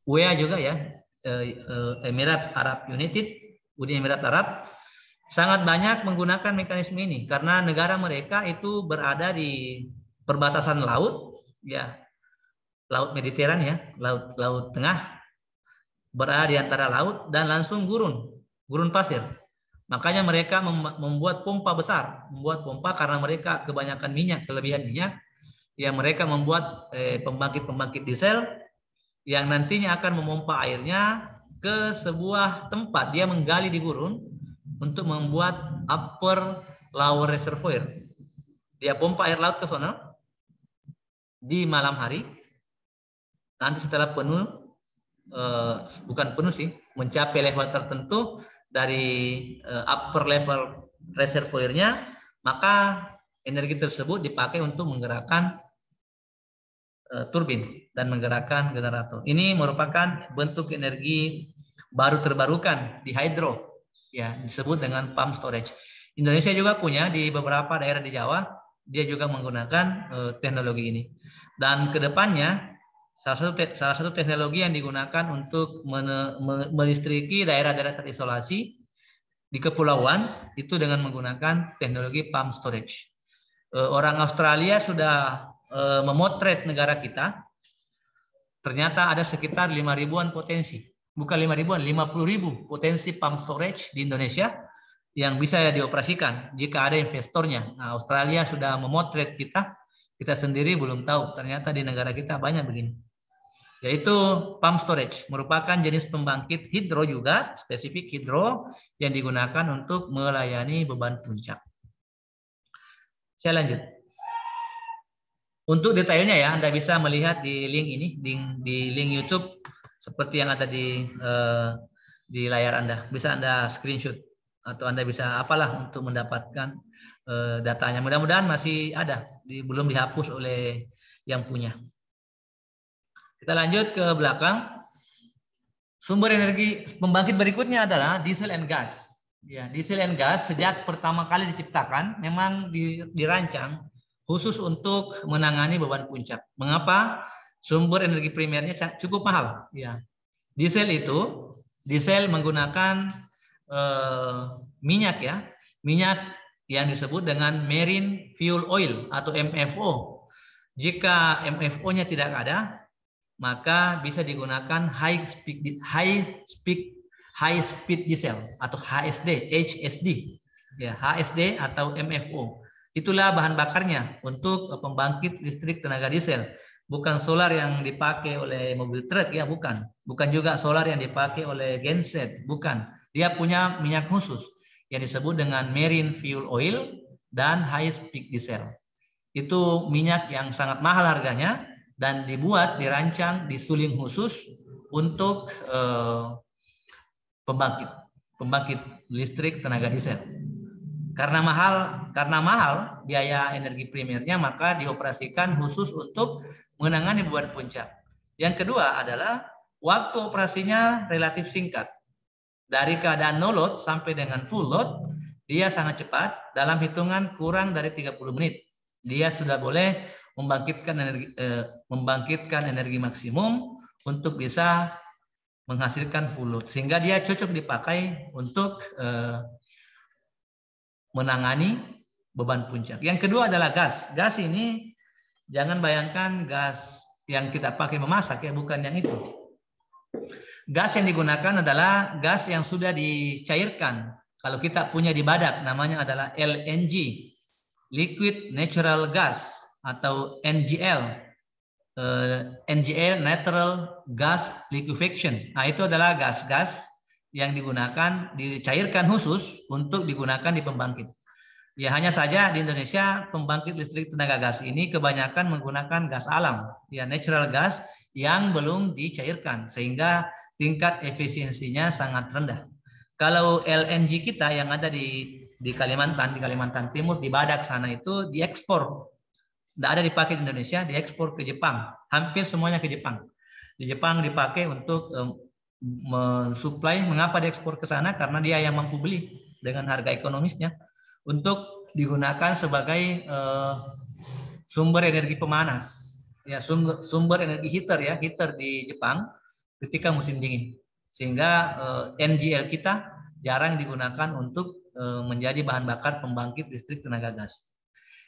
Speaker 1: UEA juga ya, Emirat Arab United, Uni Emirat Arab, sangat banyak menggunakan mekanisme ini karena negara mereka itu berada di perbatasan laut, ya, laut Mediteran ya, laut tengah, berada di antara laut dan langsung gurun pasir. Makanya mereka membuat pompa besar, membuat pompa karena mereka kebanyakan minyak, kelebihan minyak. Ya, mereka membuat pembangkit-pembangkit diesel yang nantinya akan memompa airnya ke sebuah tempat. Dia menggali di gurun untuk membuat upper lower reservoir. Dia pompa air laut ke sana di malam hari. Nanti setelah penuh, bukan penuh sih, mencapai level tertentu dari upper level reservoirnya, maka energi tersebut dipakai untuk menggerakkan turbin dan menggerakkan generator. Ini merupakan bentuk energi baru terbarukan di hydro, ya, disebut dengan pump storage. Indonesia juga punya di beberapa daerah di Jawa, dia juga menggunakan teknologi ini. Dan kedepannya salah satu teknologi yang digunakan untuk melistriki daerah-daerah terisolasi di kepulauan itu dengan menggunakan teknologi pump storage. Orang Australia sudah memotret negara kita. Ternyata ada sekitar 5.000-an potensi. Bukan 5.000-an, 50.000 potensi pump storage di Indonesia yang bisa dioperasikan jika ada investornya. Nah, Australia sudah memotret kita. Kita sendiri belum tahu. Ternyata di negara kita banyak begini. Yaitu pump storage, merupakan jenis pembangkit hidro juga, spesifik hidro yang digunakan untuk melayani beban puncak. Saya lanjut. Untuk detailnya ya, Anda bisa melihat di link ini, di link YouTube seperti yang ada di layar Anda. Bisa Anda screenshot atau Anda bisa apalah untuk mendapatkan datanya. Mudah-mudahan masih ada, belum dihapus oleh yang punya. Kita lanjut ke belakang. Sumber energi pembangkit berikutnya adalah diesel and gas. Ya, diesel and gas sejak pertama kali diciptakan memang dirancang khusus untuk menangani beban puncak. Mengapa? Sumber energi primernya cukup mahal. Ya, diesel menggunakan minyak ya, minyak yang disebut dengan marine fuel oil atau MFO. Jika MFO-nya tidak ada, maka bisa digunakan high speed diesel atau HSD, ya, HSD atau MFO. Itulah bahan bakarnya untuk pembangkit listrik tenaga diesel. Bukan solar yang dipakai oleh mobil truk ya, bukan. Bukan juga solar yang dipakai oleh genset, bukan. Dia punya minyak khusus yang disebut dengan marine fuel oil dan high speed diesel. Itu minyak yang sangat mahal harganya dan dirancang, disuling khusus untuk pembangkit listrik tenaga diesel. Karena mahal biaya energi primernya, maka dioperasikan khusus untuk menangani beban puncak. Yang kedua adalah waktu operasinya relatif singkat. Dari keadaan no load sampai dengan full load, dia sangat cepat, dalam hitungan kurang dari 30 menit. Dia sudah boleh membangkitkan energi maksimum untuk bisa menghasilkan full load, sehingga dia cocok dipakai untuk menangani beban puncak. Yang kedua adalah gas. Gas ini jangan bayangkan gas yang kita pakai memasak ya, bukan yang itu. Gas yang digunakan adalah gas yang sudah dicairkan. Kalau kita punya di badak, namanya adalah LNG, liquid natural gas, atau NGL, natural gas liquefaction. Nah, itu adalah gas-gas yang dicairkan khusus untuk digunakan di pembangkit. Ya, hanya saja di Indonesia pembangkit listrik tenaga gas ini kebanyakan menggunakan gas alam, ya natural gas yang belum dicairkan sehingga tingkat efisiensinya sangat rendah. Kalau LNG kita yang ada di Kalimantan Timur, di Badak sana itu diekspor. Tidak ada dipakai di Indonesia, diekspor ke Jepang. Hampir semuanya ke Jepang. Di Jepang dipakai untuk mensuplai. Mengapa diekspor ke sana? Karena dia yang mampu beli dengan harga ekonomisnya untuk digunakan sebagai sumber energi pemanas. Ya, sumber energi heater di Jepang ketika musim dingin. Sehingga NGL kita jarang digunakan untuk menjadi bahan bakar pembangkit listrik tenaga gas.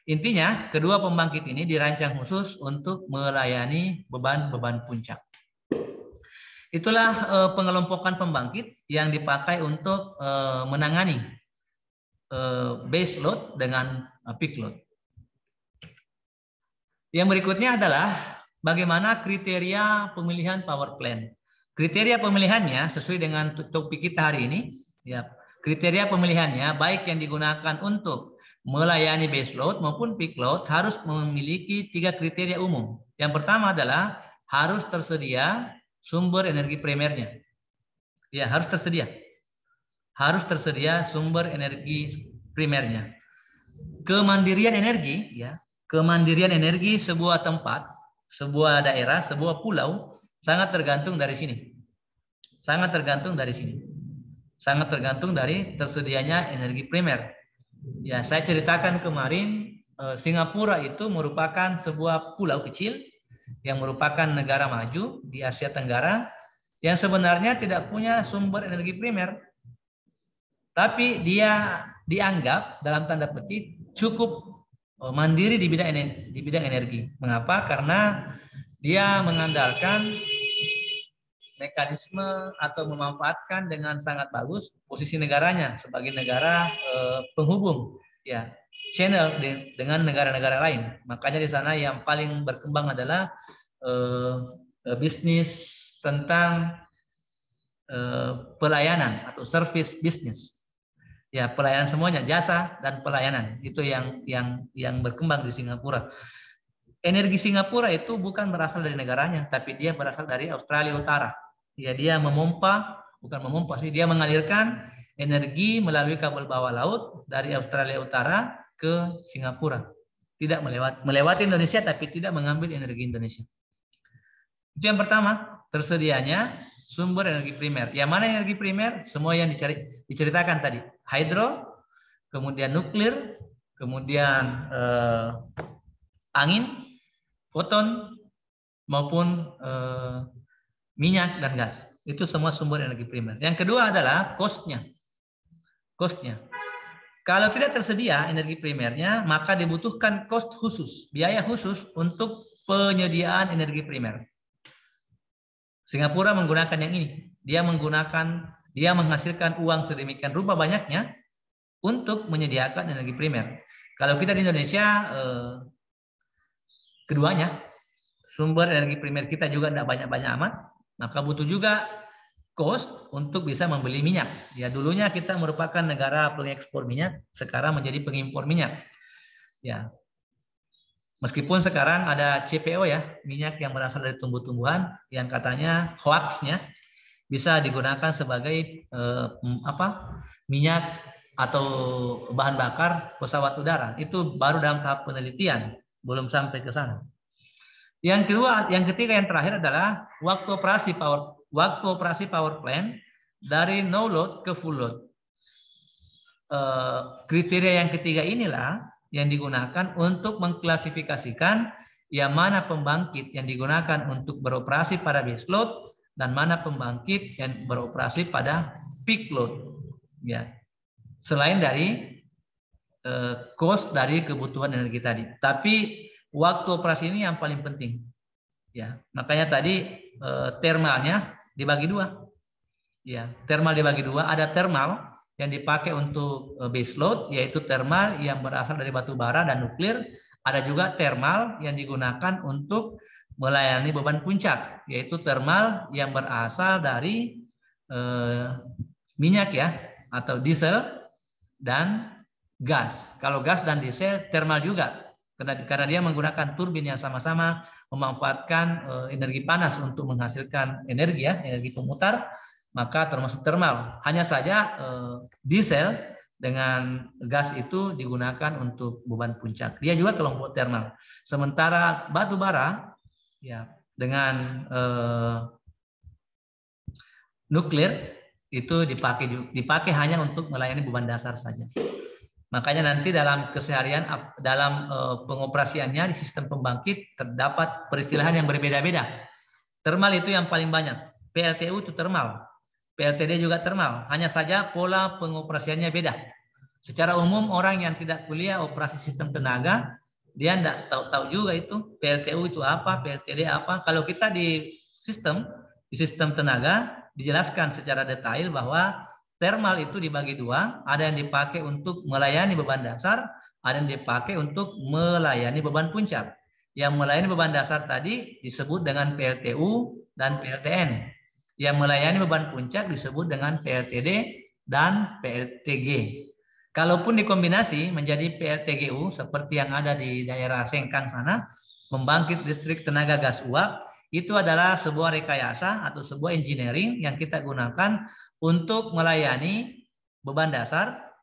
Speaker 1: Intinya, kedua pembangkit ini dirancang khusus untuk melayani beban-beban puncak. Itulah pengelompokan pembangkit yang dipakai untuk menangani base load dengan peak load. Yang berikutnya adalah bagaimana kriteria pemilihan power plant. Kriteria pemilihannya sesuai dengan topik kita hari ini. Ya, kriteria pemilihannya baik yang digunakan untuk melayani base load maupun peak load harus memiliki 3 kriteria umum. Yang pertama adalah harus tersedia sumber energi primernya. Ya, harus tersedia. Harus tersedia sumber energi primernya. Kemandirian energi, ya, kemandirian energi sebuah tempat, sebuah daerah, sebuah pulau sangat tergantung dari sini. Sangat tergantung dari sini. Sangat tergantung dari tersedianya energi primer. Ya, saya ceritakan kemarin Singapura itu merupakan sebuah pulau kecil yang merupakan negara maju di Asia Tenggara yang sebenarnya tidak punya sumber energi primer. Tapi dia dianggap dalam tanda petik cukup mandiri di bidang energi. Mengapa? Karena dia mengandalkan mekanisme atau memanfaatkan dengan sangat bagus posisi negaranya sebagai negara penghubung, ya, channel dengan negara-negara lain. Makanya di sana yang paling berkembang adalah bisnis tentang pelayanan atau service business. Ya, pelayanan semuanya, jasa dan pelayanan itu yang berkembang di Singapura. Energi Singapura itu bukan berasal dari negaranya, tapi dia berasal dari Australia Utara. Ya, dia dia mengalirkan energi melalui kabel bawah laut dari Australia Utara ke Singapura. Tidak melewati Indonesia, tapi tidak mengambil energi Indonesia. Itu yang pertama, tersedianya sumber energi primer. Yang mana energi primer? Semua yang diceritakan tadi. Hidro, kemudian nuklir, kemudian angin, foton, maupun minyak dan gas. Itu semua sumber energi primer. Yang kedua adalah cost-nya. Cost-nya. Kalau tidak tersedia energi primernya, maka dibutuhkan cost khusus, biaya khusus untuk penyediaan energi primer. Singapura menggunakan yang ini. Dia menghasilkan uang sedemikian rupa banyaknya untuk menyediakan energi primer. Kalau kita di Indonesia, keduanya, sumber energi primer kita juga tidak banyak-banyak amat, maka butuh juga cost untuk bisa membeli minyak. Ya, dulunya kita merupakan negara pengekspor minyak, sekarang menjadi pengimpor minyak. Ya. Meskipun sekarang ada CPO, ya, minyak yang berasal dari tumbuh-tumbuhan yang katanya hoaxnya bisa digunakan sebagai minyak atau bahan bakar pesawat udara. Itu baru dalam tahap penelitian, belum sampai ke sana. Yang ketiga, yang terakhir adalah waktu operasi power plant dari no load ke full load. Kriteria yang ketiga inilah yang digunakan untuk mengklasifikasikan yang mana pembangkit yang digunakan untuk beroperasi pada base load dan mana pembangkit yang beroperasi pada peak load. Ya, selain dari cost dari kebutuhan energi tadi, tapi waktu operasi ini yang paling penting. Ya, makanya tadi thermalnya dibagi dua. Ya, thermal dibagi dua. Ada thermal yang dipakai untuk base load, yaitu thermal yang berasal dari batu bara dan nuklir. Ada juga thermal yang digunakan untuk melayani beban puncak, yaitu thermal yang berasal dari minyak, ya, atau diesel dan gas. Kalau gas dan diesel termal juga, karena dia menggunakan turbin yang sama-sama memanfaatkan energi panas untuk menghasilkan energi ya, energi pemutar, maka termasuk termal. Hanya saja diesel dengan gas itu digunakan untuk beban puncak. Dia juga kelompok termal. Sementara batu bara ya dengan nuklir itu dipakai hanya untuk melayani beban dasar saja. Makanya nanti dalam keseharian, dalam pengoperasiannya di sistem pembangkit terdapat peristilahan yang berbeda-beda. Termal itu yang paling banyak. PLTU itu termal. PLTD juga termal. Hanya saja pola pengoperasiannya beda. Secara umum orang yang tidak kuliah operasi sistem tenaga, dia tidak tahu juga itu PLTU itu apa, PLTD apa. Kalau kita di sistem tenaga dijelaskan secara detail bahwa thermal itu dibagi dua, ada yang dipakai untuk melayani beban dasar, ada yang dipakai untuk melayani beban puncak. Yang melayani beban dasar tadi disebut dengan PLTU dan PLTN. Yang melayani beban puncak disebut dengan PLTD dan PLTG. Kalaupun dikombinasi menjadi PLTGU seperti yang ada di daerah Sengkang sana, pembangkit listrik tenaga gas uap, itu adalah sebuah rekayasa atau sebuah engineering yang kita gunakan untuk melayani beban dasar,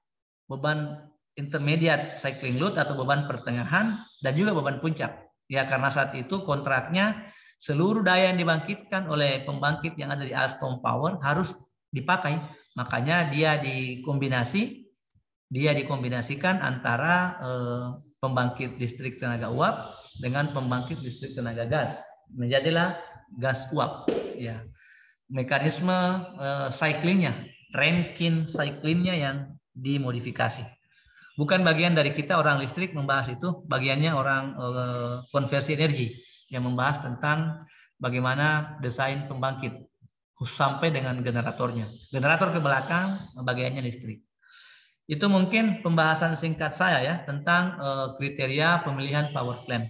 Speaker 1: beban intermediate cycling load atau beban pertengahan, dan juga beban puncak. Ya, karena saat itu kontraknya seluruh daya yang dibangkitkan oleh pembangkit yang ada di Alstom Power harus dipakai. Makanya dia dikombinasikan antara pembangkit listrik tenaga uap dengan pembangkit listrik tenaga gas. Menjadilah gas uap. Ya. Mekanisme cyclingnya, Rankine cyclingnya yang dimodifikasi. Bukan bagian dari kita orang listrik membahas itu, bagiannya orang konversi energi yang membahas tentang bagaimana desain pembangkit sampai dengan generatornya. Generator ke belakang, bagiannya listrik. Itu mungkin pembahasan singkat saya ya tentang kriteria pemilihan power plant.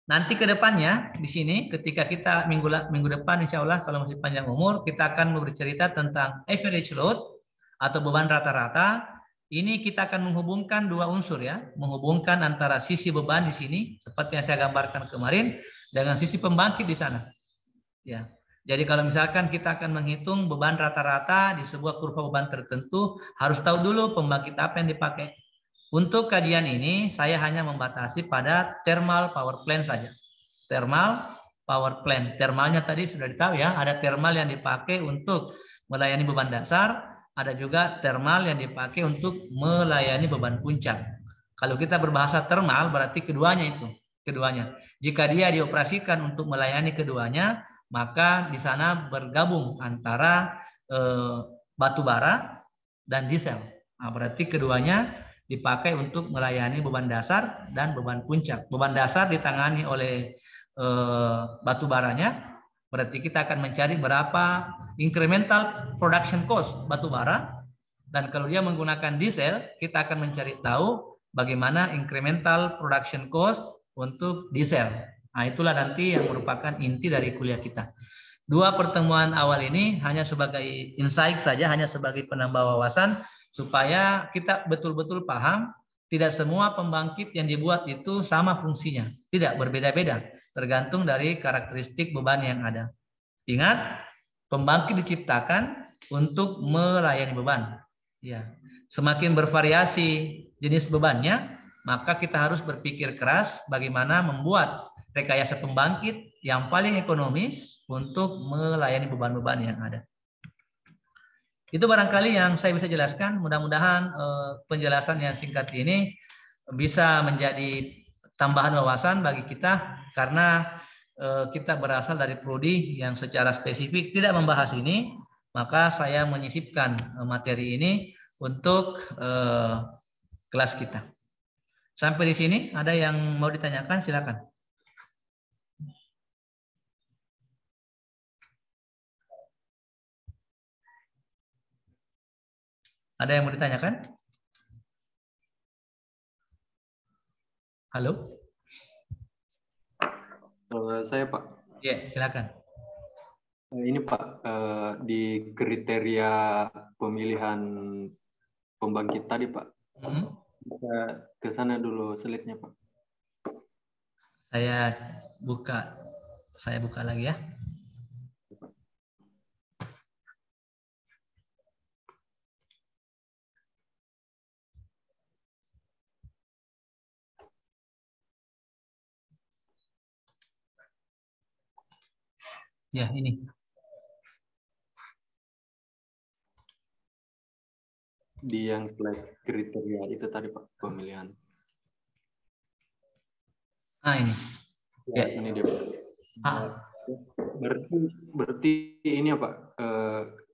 Speaker 1: Nanti ke depannya di sini ketika kita minggu depan insya Allah kalau masih panjang umur kita akan bercerita tentang average load atau beban rata-rata. Ini kita akan menghubungkan dua unsur ya, menghubungkan antara sisi beban di sini seperti yang saya gambarkan kemarin dengan sisi pembangkit di sana. Ya. Jadi kalau misalkan kita akan menghitung beban rata-rata di sebuah kurva beban tertentu, harus tahu dulu pembangkit apa yang dipakai. Untuk kajian ini saya hanya membatasi pada thermal power plant saja. Thermal power plant. Thermalnya tadi sudah ditahu ya, ada thermal yang dipakai untuk melayani beban dasar, ada juga thermal yang dipakai untuk melayani beban puncak. Kalau kita berbahasa thermal berarti keduanya. Jika dia dioperasikan untuk melayani keduanya, maka di sana bergabung antara batu bara dan diesel. Nah, berarti keduanya dipakai untuk melayani beban dasar dan beban puncak. Beban dasar ditangani oleh batu baranya, berarti kita akan mencari berapa incremental production cost batu bara, dan kalau dia menggunakan diesel, kita akan mencari tahu bagaimana incremental production cost untuk diesel. Nah, itulah nanti yang merupakan inti dari kuliah kita. Dua pertemuan awal ini hanya sebagai insight saja, hanya sebagai penambah wawasan, supaya kita betul-betul paham tidak semua pembangkit yang dibuat itu sama fungsinya. Tidak, berbeda-beda. Tergantung dari karakteristik beban yang ada. Ingat, pembangkit diciptakan untuk melayani beban. Ya. Semakin bervariasi jenis bebannya, maka kita harus berpikir keras bagaimana membuat rekayasa pembangkit yang paling ekonomis untuk melayani beban-beban yang ada. Itu barangkali yang saya bisa jelaskan. Mudah-mudahan penjelasan yang singkat ini bisa menjadi tambahan wawasan bagi kita, karena kita berasal dari prodi yang secara spesifik tidak membahas ini, maka saya menyisipkan materi ini untuk kelas kita. Sampai di sini ada yang mau ditanyakan, silakan. Ada yang mau ditanyakan? Halo?
Speaker 2: Saya Pak.
Speaker 1: Ya, silakan.
Speaker 2: Ini Pak, di kriteria pemilihan pembangkit tadi Pak, Bisa ke sana dulu slide-nya, Pak.
Speaker 1: Saya buka lagi ya. Ya, ini.
Speaker 2: Di yang slide kriteria itu tadi, Pak, pemilihan.
Speaker 1: Nah, ini.
Speaker 2: Ya,
Speaker 1: Ya.
Speaker 2: ini dia, Pak. Berarti ini ya, Pak,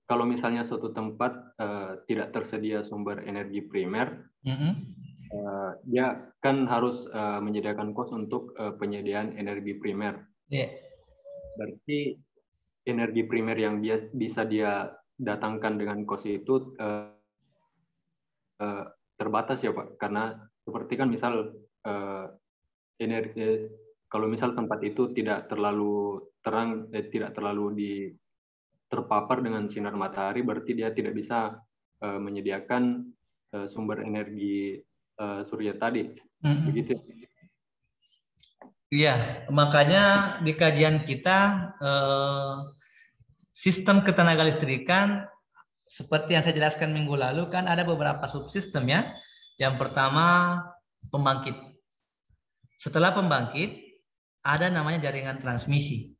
Speaker 2: kalau misalnya suatu tempat tidak tersedia sumber energi primer, dia kan harus menyediakan kos untuk penyediaan energi primer.
Speaker 1: Yeah.
Speaker 2: Berarti energi primer yang bisa dia datangkan dengan kos itu terbatas ya, Pak, karena seperti kan misal energi, kalau misal tempat itu tidak terlalu terang, tidak terlalu terpapar dengan sinar matahari, berarti dia tidak bisa menyediakan sumber energi surya tadi. Begitu.
Speaker 1: Iya, makanya di kajian kita sistem ketenagalistrikan seperti yang saya jelaskan minggu lalu kan ada beberapa subsistem ya. Yang pertama pembangkit. Setelah pembangkit ada namanya jaringan transmisi.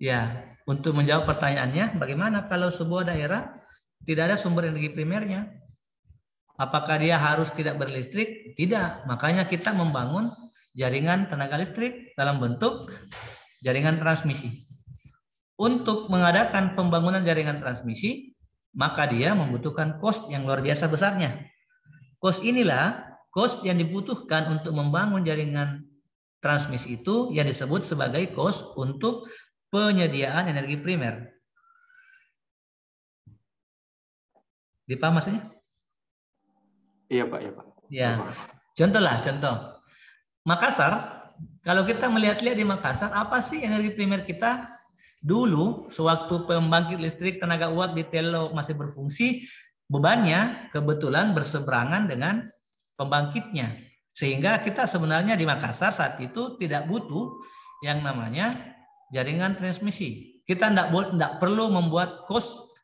Speaker 1: Ya, untuk menjawab pertanyaannya, bagaimana kalau sebuah daerah tidak ada sumber energi primernya? Apakah dia harus tidak berlistrik? Tidak. Makanya kita membangun jaringan tenaga listrik dalam bentuk jaringan transmisi. Untuk mengadakan pembangunan jaringan transmisi, maka dia membutuhkan cost yang luar biasa besarnya. Cost inilah cost yang dibutuhkan untuk membangun jaringan transmisi itu yang disebut sebagai cost untuk penyediaan energi primer. Dipaham maksudnya?
Speaker 2: Iya, Pak, ya, Pak.
Speaker 1: Ya. Contoh. Makassar, kalau kita melihat-lihat di Makassar, apa sih energi primer kita? Dulu, sewaktu pembangkit listrik tenaga uap di Tello masih berfungsi, bebannya kebetulan berseberangan dengan pembangkitnya. Sehingga kita sebenarnya di Makassar saat itu tidak butuh yang namanya jaringan transmisi. Kita tidak perlu membuat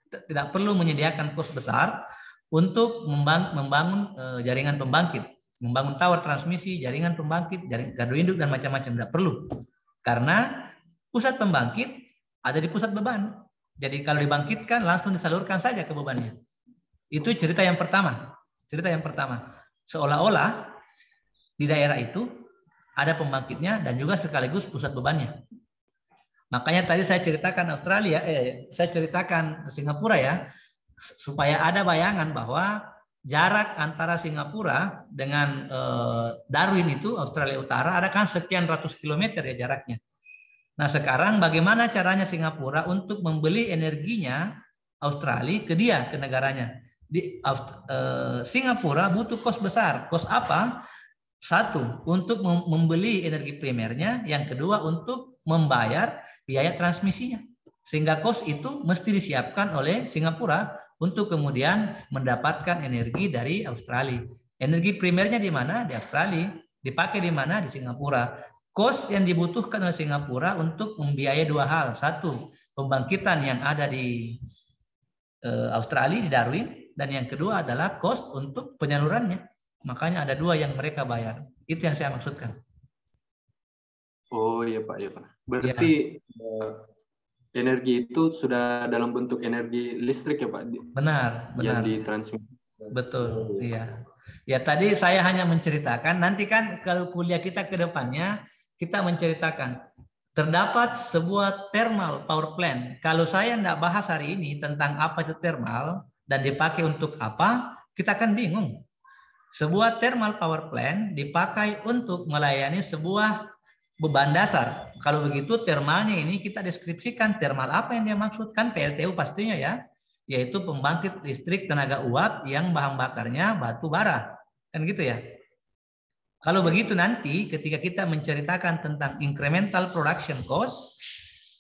Speaker 1: tidak perlu menyediakan kos besar untuk membangun jaringan pembangkit. Membangun tower transmisi, jaringan pembangkit, jaringan gardu induk dan macam-macam, tidak perlu. Karena pusat pembangkit ada di pusat beban. Jadi kalau dibangkitkan langsung disalurkan saja ke bebannya. Itu cerita yang pertama. Seolah-olah di daerah itu ada pembangkitnya dan juga sekaligus pusat bebannya. Makanya tadi saya ceritakan saya ceritakan Singapura ya, supaya ada bayangan bahwa jarak antara Singapura dengan Darwin itu Australia Utara ada kan sekian ratus kilometer ya jaraknya. Nah sekarang bagaimana caranya Singapura untuk membeli energinya Australia ke negaranya? Singapura butuh kos besar. Kos apa? Satu, untuk membeli energi primernya. Yang kedua, untuk membayar biaya transmisinya. Sehingga kos itu mesti disiapkan oleh Singapura untuk kemudian mendapatkan energi dari Australia. Energi primernya di mana? Di Australia. Dipakai di mana? Di Singapura. Kos yang dibutuhkan oleh Singapura untuk membiayai dua hal. Satu, pembangkitan yang ada di Australia, di Darwin. Dan yang kedua adalah kos untuk penyalurannya. Makanya ada dua yang mereka bayar. Itu yang saya maksudkan.
Speaker 2: Oh iya, Pak, ya, Pak. Berarti energi itu sudah dalam bentuk energi listrik ya, Pak?
Speaker 1: Benar.
Speaker 2: Yang ditransmit.
Speaker 1: Betul, iya. Ya tadi saya hanya menceritakan, nanti kan kalau kuliah kita ke depannya, kita menceritakan terdapat sebuah thermal power plant. Kalau saya tidak bahas hari ini tentang apa itu thermal dan dipakai untuk apa, kita akan bingung. Sebuah thermal power plant dipakai untuk melayani sebuah beban dasar. Kalau begitu thermalnya ini kita deskripsikan thermal apa yang dia maksudkan, PLTU pastinya ya, yaitu pembangkit listrik tenaga uap yang bahan bakarnya batu bara. Kan gitu ya. Kalau begitu nanti ketika kita menceritakan tentang incremental production cost,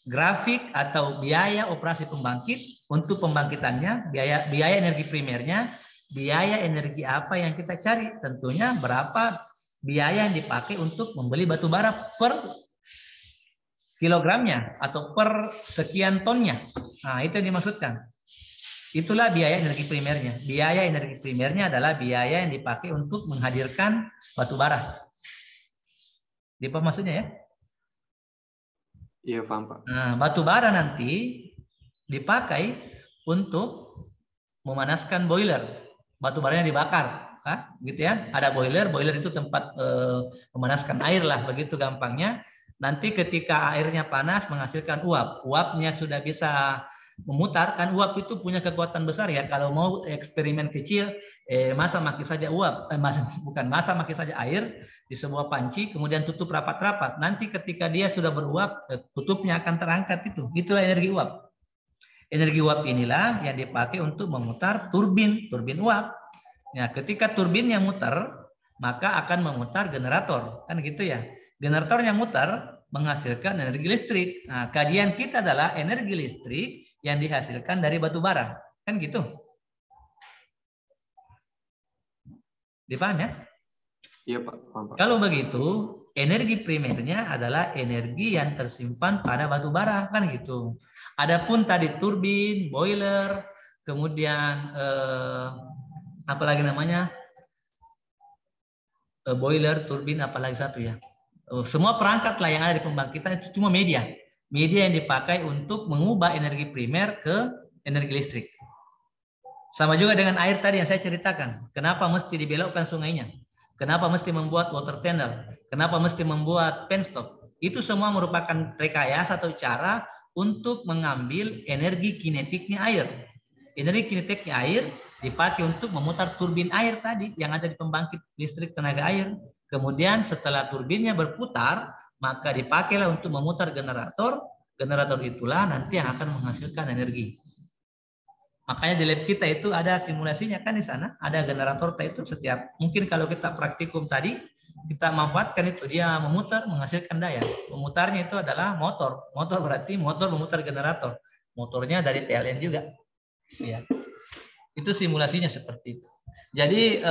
Speaker 1: grafik atau biaya operasi pembangkit untuk pembangkitannya, biaya energi primernya, biaya energi apa yang kita cari. Tentunya berapa biaya yang dipakai untuk membeli batu bara per kilogramnya atau per sekian tonnya. Nah, itu yang dimaksudkan. Itulah biaya energi primernya. Biaya energi primernya adalah biaya yang dipakai untuk menghadirkan batu bara. Apa maksudnya ya?
Speaker 2: Iya, paham, Pak.
Speaker 1: Nah, batu bara nanti dipakai untuk memanaskan boiler. Batu baranya dibakar, gitu ya. Ada boiler, boiler itu tempat memanaskan air lah, begitu gampangnya. Nanti ketika airnya panas menghasilkan uap. Uapnya sudah bisa memutar, kan uap itu punya kekuatan besar ya. Kalau mau eksperimen kecil, maki saja uap, maki saja air di sebuah panci, kemudian tutup rapat-rapat. Nanti ketika dia sudah beruap, tutupnya akan terangkat itu. Itulah energi uap. Energi uap inilah yang dipakai untuk memutar turbin uap. Ya, ketika turbinnya muter, maka akan memutar generator, kan gitu ya. Generatornya muter menghasilkan energi listrik. Nah, kajian kita adalah energi listrik yang dihasilkan dari batu bara, kan gitu. Dipaham ya?
Speaker 2: Iya, Pak. Paham, Pak.
Speaker 1: Kalau begitu, energi primernya adalah energi yang tersimpan pada batu bara, kan gitu. Adapun tadi turbin, boiler, kemudian apalagi namanya, boiler, turbin, apalagi satu ya. Semua perangkat lah yang ada di pembangkitan itu cuma media yang dipakai untuk mengubah energi primer ke energi listrik. Sama juga dengan air tadi yang saya ceritakan. Kenapa mesti dibelokkan sungainya? Kenapa mesti membuat water tunnel? Kenapa mesti membuat penstop? Itu semua merupakan rekayasa atau cara untuk mengambil energi kinetiknya air. Energi kinetiknya air dipakai untuk memutar turbin air tadi yang ada di pembangkit listrik tenaga air. Kemudian setelah turbinnya berputar, maka dipakailah untuk memutar generator. Generator itulah nanti yang akan menghasilkan energi. Makanya di lab kita itu ada simulasinya kan di sana, ada generator itu setiap. Mungkin kalau kita praktikum tadi, kita manfaatkan itu, dia memutar menghasilkan daya. Memutarnya itu adalah motor. Motor berarti motor memutar generator. Motornya dari PLN juga. Ya. Itu simulasinya seperti itu. Jadi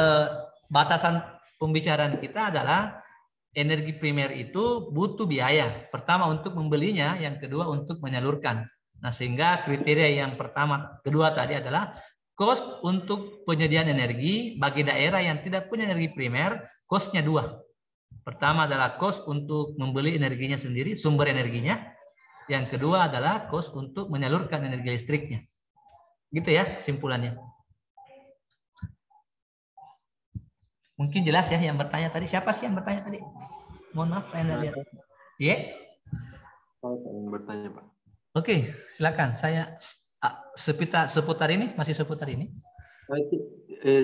Speaker 1: batasan pembicaraan kita adalah energi primer itu butuh biaya. Pertama untuk membelinya, yang kedua untuk menyalurkan. Nah, sehingga kriteria yang pertama, kedua tadi adalah cost untuk penyediaan energi bagi daerah yang tidak punya energi primer, cost-nya dua. Pertama adalah cost untuk membeli energinya sendiri, sumber energinya. Yang kedua adalah cost untuk menyalurkan energi listriknya. Gitu ya simpulannya. Mungkin jelas ya yang bertanya tadi. Siapa sih yang bertanya tadi? Mohon maaf, saya tidak lihat. Iya?
Speaker 2: Saya ingin bertanya, Pak.
Speaker 1: Oke, silakan. Saya seputar ini, masih seputar ini.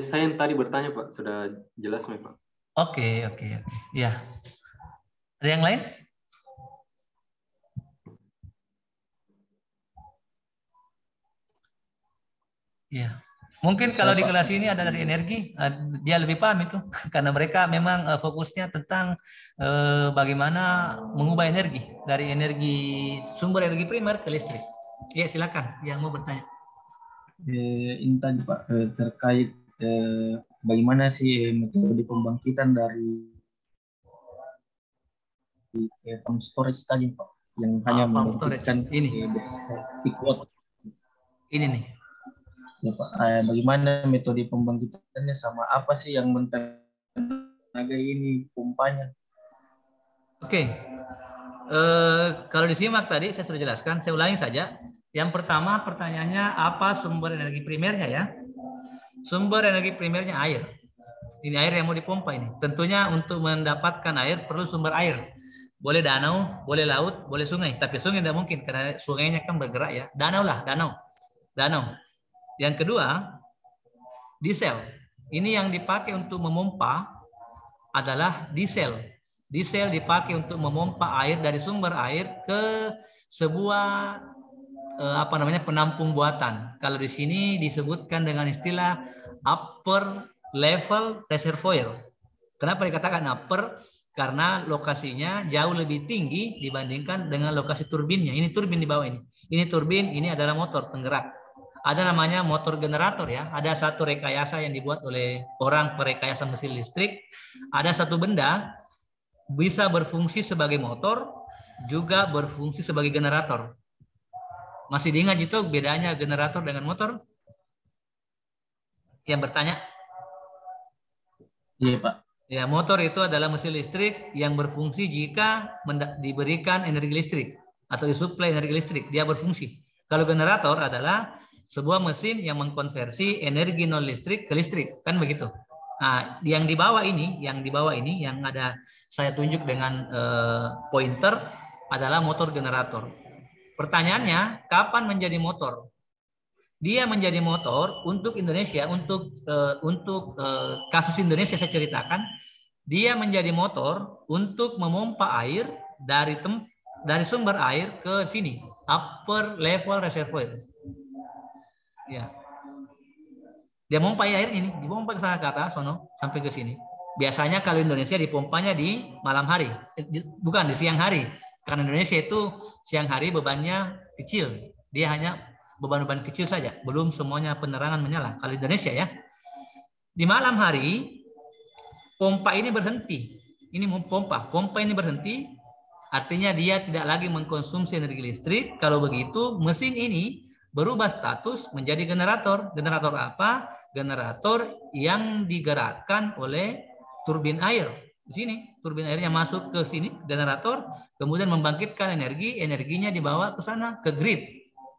Speaker 2: Saya yang tadi bertanya, Pak. Sudah jelas, Pak.
Speaker 1: Oke. Ya. Ada yang lain? Ya. Mungkin kalau di kelas ini ada dari energi, dia lebih paham itu. Karena mereka memang fokusnya tentang bagaimana mengubah energi. Dari energi, sumber energi primer ke listrik. Ya, silakan yang mau bertanya.
Speaker 3: Ini tadi Pak, terkait bagaimana sih metode pembangkitan dari pump storage tadi Pak, yang hanya membangkitkan
Speaker 1: ini
Speaker 3: watt.
Speaker 1: Ini nih.
Speaker 3: Ya, Pak, bagaimana metode pembangkitannya, sama apa sih yang tenaga ini pompanya?
Speaker 1: Oke. Kalau disimak tadi saya sudah jelaskan, saya ulangi saja. Yang pertama pertanyaannya apa sumber energi primernya ya? Sumber energi primernya air. Ini air yang mau dipompa ini. Tentunya untuk mendapatkan air perlu sumber air. Boleh danau, boleh laut, boleh sungai. Tapi sungai tidak mungkin karena sungainya kan bergerak ya. Danau lah, danau. Yang kedua, diesel. Ini yang dipakai untuk memompa adalah diesel. Diesel dipakai untuk memompa air dari sumber air ke sebuah penampung buatan. Kalau di sini disebutkan dengan istilah upper level reservoir. Kenapa dikatakan upper? Karena lokasinya jauh lebih tinggi dibandingkan dengan lokasi turbinnya. Ini turbin di bawah ini. Ini turbin, ini adalah motor penggerak. ada namanya motor generator ya. Ada satu rekayasa yang dibuat oleh orang perekayasa mesin listrik. Ada satu benda bisa berfungsi sebagai motor, juga berfungsi sebagai generator. Masih diingat itu bedanya generator dengan motor? Yang bertanya?
Speaker 3: Iya, Pak.
Speaker 1: Ya, motor itu adalah mesin listrik yang berfungsi jika diberikan energi listrik atau disuplai energi listrik, dia berfungsi. Kalau generator adalah sebuah mesin yang mengkonversi energi non listrik ke listrik, kan begitu. Nah, yang di bawah ini yang ada saya tunjuk dengan pointer adalah motor generator. Pertanyaannya, kapan menjadi motor? Dia menjadi motor untuk Indonesia, untuk kasus Indonesia saya ceritakan, dia menjadi motor untuk memompa air dari sumber air ke sini, upper level reservoir. Ya. Dia pompa air ini, dipompa ke sana ke atas, sono sampai ke sini. Biasanya kalau Indonesia dipompanya di malam hari, bukan di siang hari. Karena Indonesia itu siang hari bebannya kecil, dia hanya beban-beban kecil saja, belum semuanya penerangan menyala. Kalau Indonesia ya, di malam hari pompa ini berhenti. Ini pompa ini berhenti, artinya dia tidak lagi mengkonsumsi energi listrik. Kalau begitu, mesin ini berubah status menjadi generator. Generator apa? Generator yang digerakkan oleh turbin air. Di sini, turbin airnya masuk ke sini, generator, kemudian membangkitkan energi, energinya dibawa ke sana, ke grid.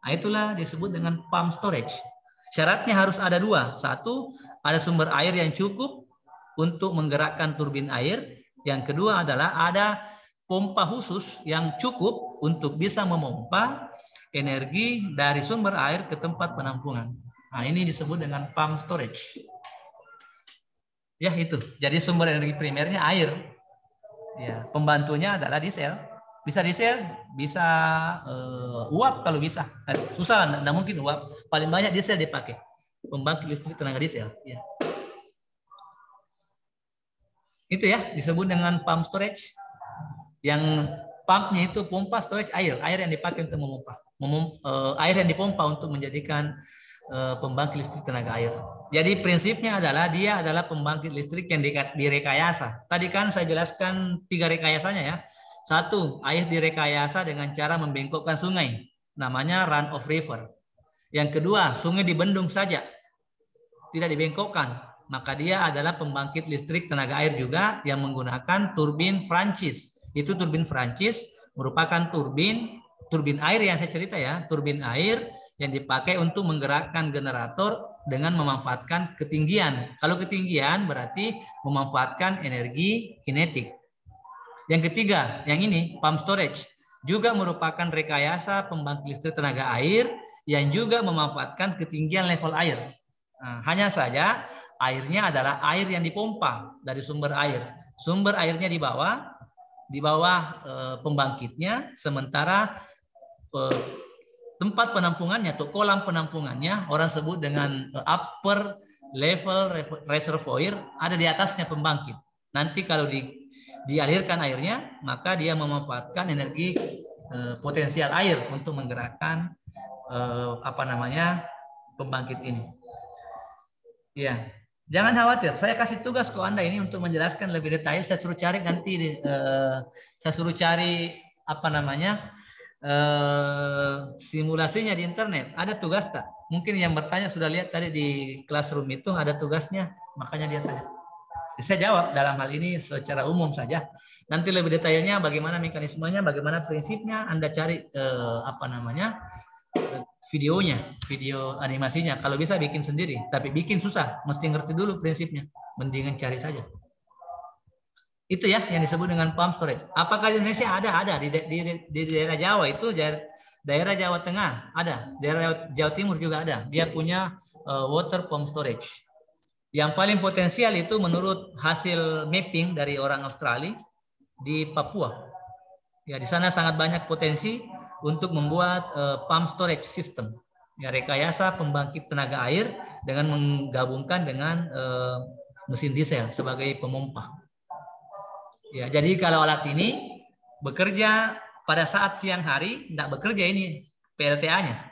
Speaker 1: Nah, itulah disebut dengan pump storage. Syaratnya harus ada dua. Satu, ada sumber air yang cukup untuk menggerakkan turbin air. Yang kedua adalah ada pompa khusus yang cukup untuk bisa memompa energi dari sumber air ke tempat penampungan. Nah, ini disebut dengan pump storage. Ya, itu. Jadi sumber energi primernya air. Ya, pembantunya adalah diesel. Bisa diesel, bisa uap kalau bisa. Susah, tidak mungkin uap. Paling banyak diesel dipakai. Pembangkit listrik tenaga diesel. Ya. Itu ya, disebut dengan pump storage. Yang pumpnya itu pompa storage air yang dipakai untuk memompa. Air yang dipompa untuk menjadikan pembangkit listrik tenaga air. Jadi prinsipnya adalah dia adalah pembangkit listrik yang direkayasa. Tadi kan saya jelaskan 3 rekayasanya ya. 1, air direkayasa dengan cara membengkokkan sungai. Namanya run of river. Yang kedua, sungai dibendung saja. Tidak dibengkokkan. Maka dia adalah pembangkit listrik tenaga air juga yang menggunakan turbin Prancis. Itu turbin Prancis merupakan turbin air yang saya cerita ya. Turbin air yang dipakai untuk menggerakkan generator dengan memanfaatkan ketinggian. Kalau ketinggian berarti memanfaatkan energi kinetik. Yang ketiga, yang ini pump storage juga merupakan rekayasa pembangkit listrik tenaga air yang juga memanfaatkan ketinggian level air. Nah, hanya saja airnya adalah air yang dipompa dari sumber air. Sumber airnya di bawah pembangkitnya, sementara tempat penampungannya atau kolam penampungannya orang sebut dengan upper level reservoir, ada di atasnya pembangkit. Nanti kalau dialirkan airnya, maka dia memanfaatkan energi potensial air untuk menggerakkan pembangkit ini. Ya, jangan khawatir. Saya kasih tugas ke Anda ini untuk menjelaskan lebih detail. Saya suruh cari nanti, saya suruh cari simulasinya di internet. Ada tugas tak? Mungkin yang bertanya sudah lihat tadi di classroom itu ada tugasnya, makanya dia tanya. Saya jawab dalam hal ini secara umum saja. Nanti lebih detailnya bagaimana mekanismenya, bagaimana prinsipnya, Anda cari videonya, video animasinya. Kalau bisa bikin sendiri, tapi bikin susah, mesti ngerti dulu prinsipnya. Mendingan cari saja. Itu ya yang disebut dengan pump storage. Apakah di Indonesia ada di daerah Jawa itu, daerah Jawa Tengah ada, daerah Jawa Timur juga ada. Dia punya water pump storage. Yang paling potensial itu menurut hasil mapping dari orang Australia di Papua. Ya, di sana sangat banyak potensi untuk membuat pump storage system. Ya, rekayasa pembangkit tenaga air dengan menggabungkan dengan mesin diesel sebagai pemompa. Ya, jadi kalau alat ini bekerja pada saat siang hari, tidak bekerja ini PLTA-nya.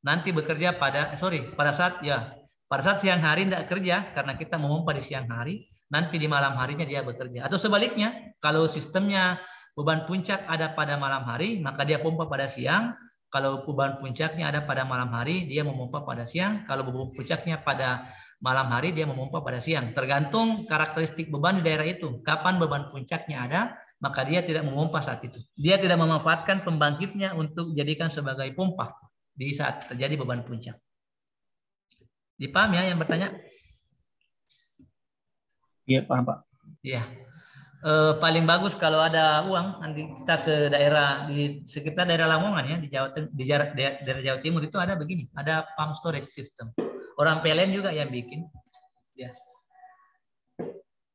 Speaker 1: nanti bekerja pada pada saat siang hari tidak kerja karena kita memompa di siang hari, nanti di malam harinya dia bekerja. Atau sebaliknya, kalau sistemnya beban puncak ada pada malam hari, maka dia pompa pada siang. Kalau beban puncaknya ada pada malam hari, dia memompa pada siang. Kalau beban puncaknya pada malam hari, dia memompa pada siang. Tergantung karakteristik beban di daerah itu. Kapan beban puncaknya ada, maka dia tidak memompa saat itu. Dia tidak memanfaatkan pembangkitnya untuk dijadikan sebagai pompa di saat terjadi beban puncak. Dipaham ya yang bertanya?
Speaker 3: Iya, paham Pak.
Speaker 1: Iya. Paling bagus kalau ada uang nanti kita ke daerah di sekitar daerah Lamongan ya, di daerah Jawa Timur itu ada begini, ada pump storage system. Orang PLN juga yang bikin. Ya.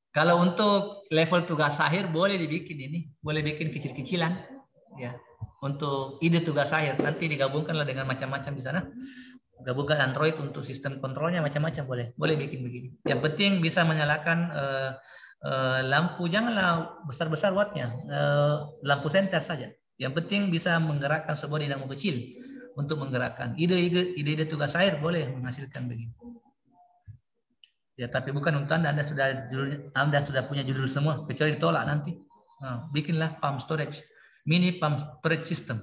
Speaker 1: Kalau untuk level tugas akhir boleh dibikin ini, boleh bikin kecil-kecilan. Ya. Untuk ide tugas akhir nanti digabungkanlah dengan macam-macam di sana. Gabungkan Android untuk sistem kontrolnya macam-macam boleh bikin begini. Yang penting bisa menyalakan lampu, janganlah besar-besar wattnya, lampu senter saja. Yang penting bisa menggerakkan sebuah dinamo kecil untuk menggerakkan. Ide-ide tugas akhir boleh menghasilkan begitu. Ya, tapi bukan untuk Anda sudah punya judul semua, kecuali ditolak nanti. Nah, bikinlah pump storage, mini pump storage system.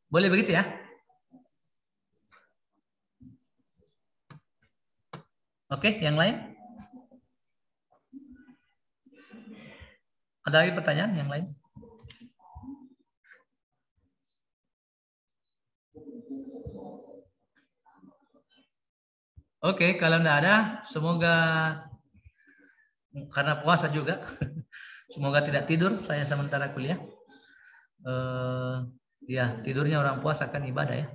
Speaker 1: Boleh begitu ya? Oke, yang lain? Ada lagi pertanyaan yang lain? Oke, kalau tidak ada, semoga karena puasa juga, semoga tidak tidur saya sementara kuliah. Ya, tidurnya orang puasa kan ibadah ya.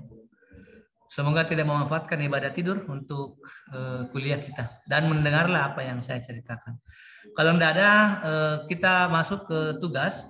Speaker 1: Semoga tidak memanfaatkan ibadah tidur untuk kuliah kita dan mendengarlah apa yang saya ceritakan. Kalau tidak ada, kita masuk ke tugas.